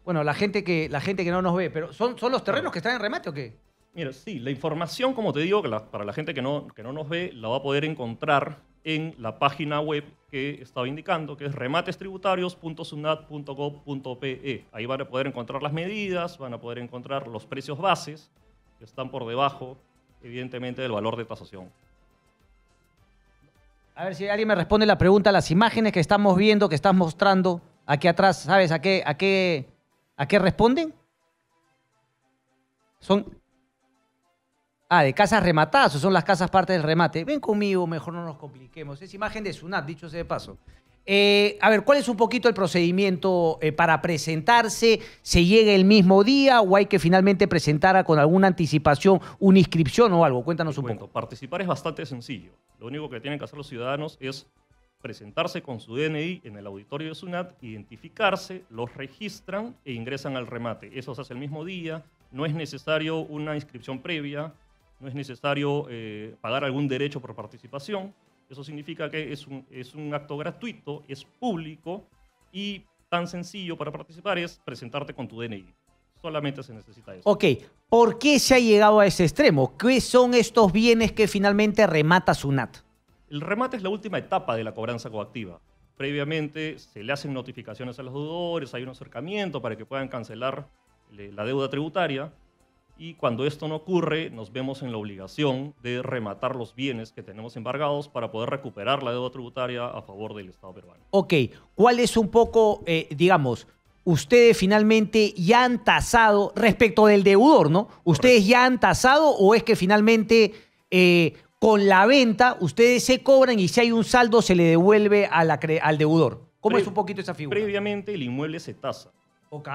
bueno, la gente que no nos ve? Pero ¿son los terrenos que están en remate o qué? Mira, sí, la información, como te digo, para la gente que no nos ve, la va a poder encontrar en la página web que estaba indicando, que es rematestributarios.sunat.gov.pe. Ahí van a poder encontrar las medidas, van a poder encontrar los precios bases, que están por debajo, evidentemente, del valor de tasación. A ver si alguien me responde la pregunta. Las imágenes que estamos viendo, que estás mostrando aquí atrás, ¿sabes a qué responden? Son... de casas rematadas, o son las casas parte del remate. Ven conmigo, mejor no nos compliquemos. Es imagen de SUNAT, dicho sea de paso. A ver, ¿cuál es un poquito el procedimiento para presentarse? ¿Se llega el mismo día o hay que finalmente presentar con alguna anticipación una inscripción o algo? Cuéntanos un poco. Participar es bastante sencillo. Lo único que tienen que hacer los ciudadanos es presentarse con su DNI en el auditorio de SUNAT, identificarse, los registran e ingresan al remate. Eso se hace el mismo día, no es necesario una inscripción previa, no es necesario pagar algún derecho por participación. Eso significa que es un acto gratuito, es público y tan sencillo para participar es presentarte con tu DNI. Solamente se necesita eso. Ok, ¿por qué se ha llegado a ese extremo? ¿Qué son estos bienes que finalmente remata SUNAT? El remate es la última etapa de la cobranza coactiva. Previamente se le hacen notificaciones a los deudores, hay un acercamiento para que puedan cancelar la deuda tributaria. Y cuando esto no ocurre, nos vemos en la obligación de rematar los bienes que tenemos embargados para poder recuperar la deuda tributaria a favor del Estado peruano. Ok, ¿cuál es un poco, digamos, ustedes finalmente ya han tasado respecto del deudor, ¿no? ¿Ustedes Correcto. Ya han tasado o es que finalmente con la venta ustedes se cobran y si hay un saldo se le devuelve al deudor? ¿Cómo es un poquito esa figura? Previamente el inmueble se tasa. Ok.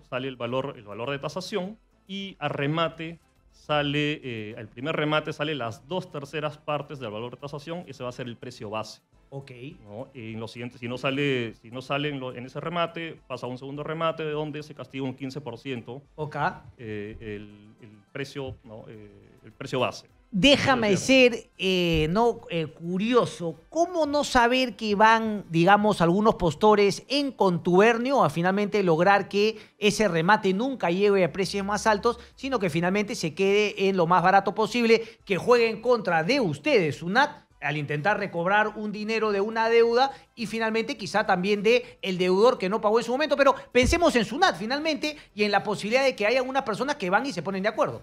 Sale el valor de tasación. Y a remate sale, el primer remate sale las 2/3 partes del valor de tasación, ese va a ser el precio base. Ok. ¿No? En lo siguiente, si no sale en ese remate, pasa a un segundo remate de donde se castiga un 15%. Ok. El precio, ¿no? El precio base. Déjame ser curioso. ¿Cómo no saber que van, digamos, algunos postores en contubernio a finalmente lograr que ese remate nunca llegue a precios más altos, sino que finalmente se quede en lo más barato posible, que juegue en contra de ustedes, SUNAT, al intentar recobrar un dinero de una deuda y finalmente quizá también de el deudor que no pagó en su momento? Pero pensemos en SUNAT finalmente y en la posibilidad de que haya algunas personas que van y se ponen de acuerdo.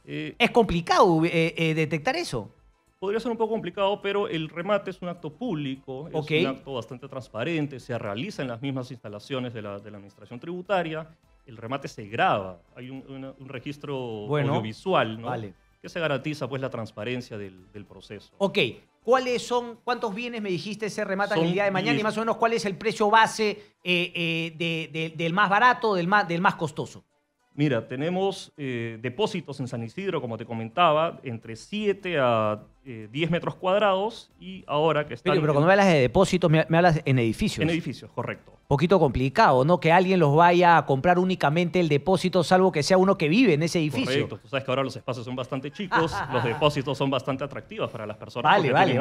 ¿Es complicado detectar eso? Podría ser un poco complicado, pero el remate es un acto público, es un acto bastante transparente, se realiza en las mismas instalaciones de la Administración Tributaria, el remate se graba, hay un registro audiovisual, ¿no? Vale. Que se garantiza pues la transparencia del proceso. Ok, ¿cuántos bienes me dijiste se rematan el día de mañana y más o menos cuál es el precio base del más barato, del más costoso? Mira, tenemos depósitos en San Isidro, como te comentaba, entre 7 a 10 metros cuadrados y ahora que están... Pero cuando me hablas de depósitos, me hablas en edificios. En edificios, correcto. Poquito complicado, ¿no? Que alguien los vaya a comprar únicamente el depósito, salvo que sea uno que vive en ese edificio. Correcto. Tú sabes que ahora los espacios son bastante chicos, los depósitos son bastante atractivos para las personas. Vale.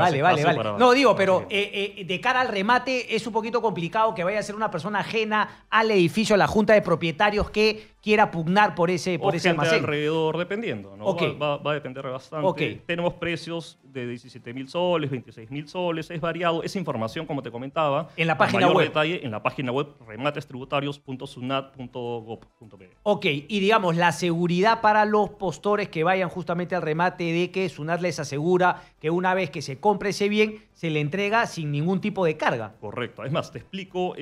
No, digo, pero de cara al remate es un poquito complicado que vaya a ser una persona ajena al edificio, a la junta de propietarios que quiera pugnar por ese almacén. Alrededor, dependiendo, ¿no? Okay. Va a depender bastante. Okay. Tenemos precios de 17.000 soles, 26.000 soles, es variado. Esa información, como te comentaba, en la página web. Detalle, en la página web rematestributarios.sunat.gov.pe. Ok, y digamos, la seguridad para los postores que vayan justamente al remate de que SUNAT les asegura que una vez que se compre ese bien, se le entrega sin ningún tipo de carga. Correcto. Es más, te explico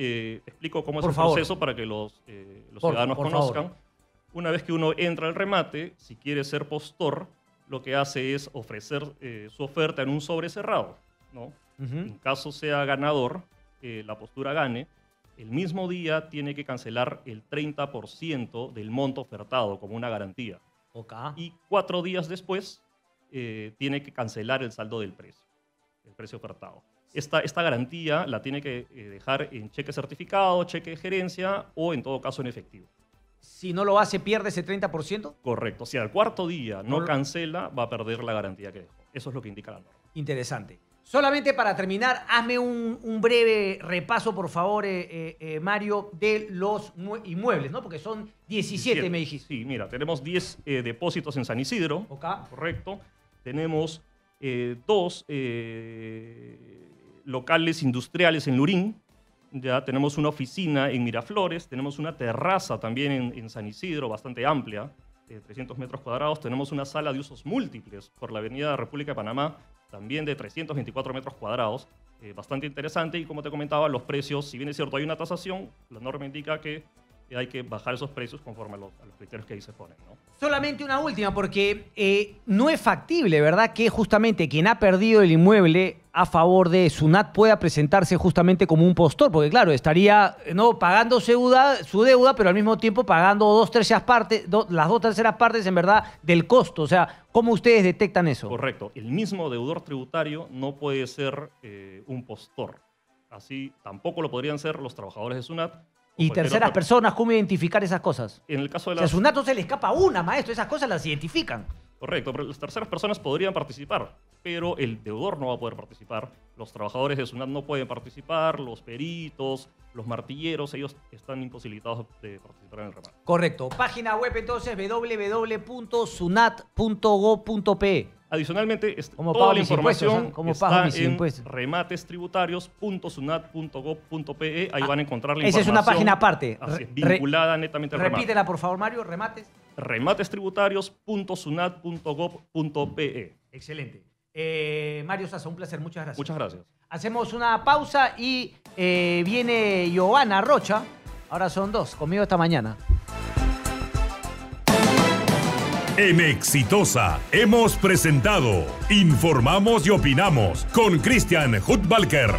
cómo es el proceso para que los ciudadanos conozcan. Una vez que uno entra al remate, si quiere ser postor, lo que hace es ofrecer su oferta en un sobre cerrado, ¿no? En caso sea ganador, la postura gane, el mismo día tiene que cancelar el 30% del monto ofertado como una garantía. Y 4 días después tiene que cancelar el saldo del precio, el precio ofertado. Esta garantía la tiene que dejar en cheque certificado, cheque de gerencia o en todo caso en efectivo. Si no lo hace, ¿pierde ese 30%? Correcto. Si al 4.º día no cancela, va a perder la garantía que dejó. Eso es lo que indica la norma. Interesante. Solamente para terminar, hazme un breve repaso, por favor, Mario, de los inmuebles, ¿no? Porque son 17, me dijiste. Sí, mira, tenemos 10 depósitos en San Isidro. Correcto. Tenemos 2 locales industriales en Lurín. Ya tenemos una oficina en Miraflores, tenemos una terraza también en San Isidro, bastante amplia, de 300 metros cuadrados. Tenemos una sala de usos múltiples por la avenida República de Panamá, también de 324 metros cuadrados, bastante interesante. Y como te comentaba, los precios, si bien es cierto hay una tasación, la norma indica que hay que bajar esos precios conforme a los criterios que ahí se ponen, ¿no? Solamente una última, porque no es factible, ¿verdad?, que justamente quien ha perdido el inmueble a favor de SUNAT pueda presentarse justamente como un postor, porque claro, estaría pagando su deuda, pero al mismo tiempo pagando las 2/3 partes en verdad del costo. O sea, ¿cómo ustedes detectan eso? Correcto. El mismo deudor tributario no puede ser un postor. Así tampoco lo podrían ser los trabajadores de SUNAT. Y terceras personas, ¿cómo identificar esas cosas? En el caso de las... O sea, SUNAT no se le escapa una, maestro. Esas cosas las identifican. Correcto, pero las terceras personas podrían participar, pero el deudor no va a poder participar. Los trabajadores de SUNAT no pueden participar, los peritos, los martilleros, ellos están imposibilitados de participar en el remate. Correcto. Página web entonces, www.sunat.gov.pe. Adicionalmente, toda la información está en rematestributarios.sunat.gov.pe. Ahí van a encontrar la información. Esa es una página aparte. Vinculada netamente al remate. Repítela, por favor, Mario. Remates. Rematestributarios.sunat.gov.pe. Excelente. Mario Saza, un placer. Muchas gracias. Muchas gracias. Hacemos una pausa y viene Giovanna Rocha. Ahora son 2, conmigo esta mañana. En Exitosa hemos presentado Informamos y Opinamos con Christian Hudbalker.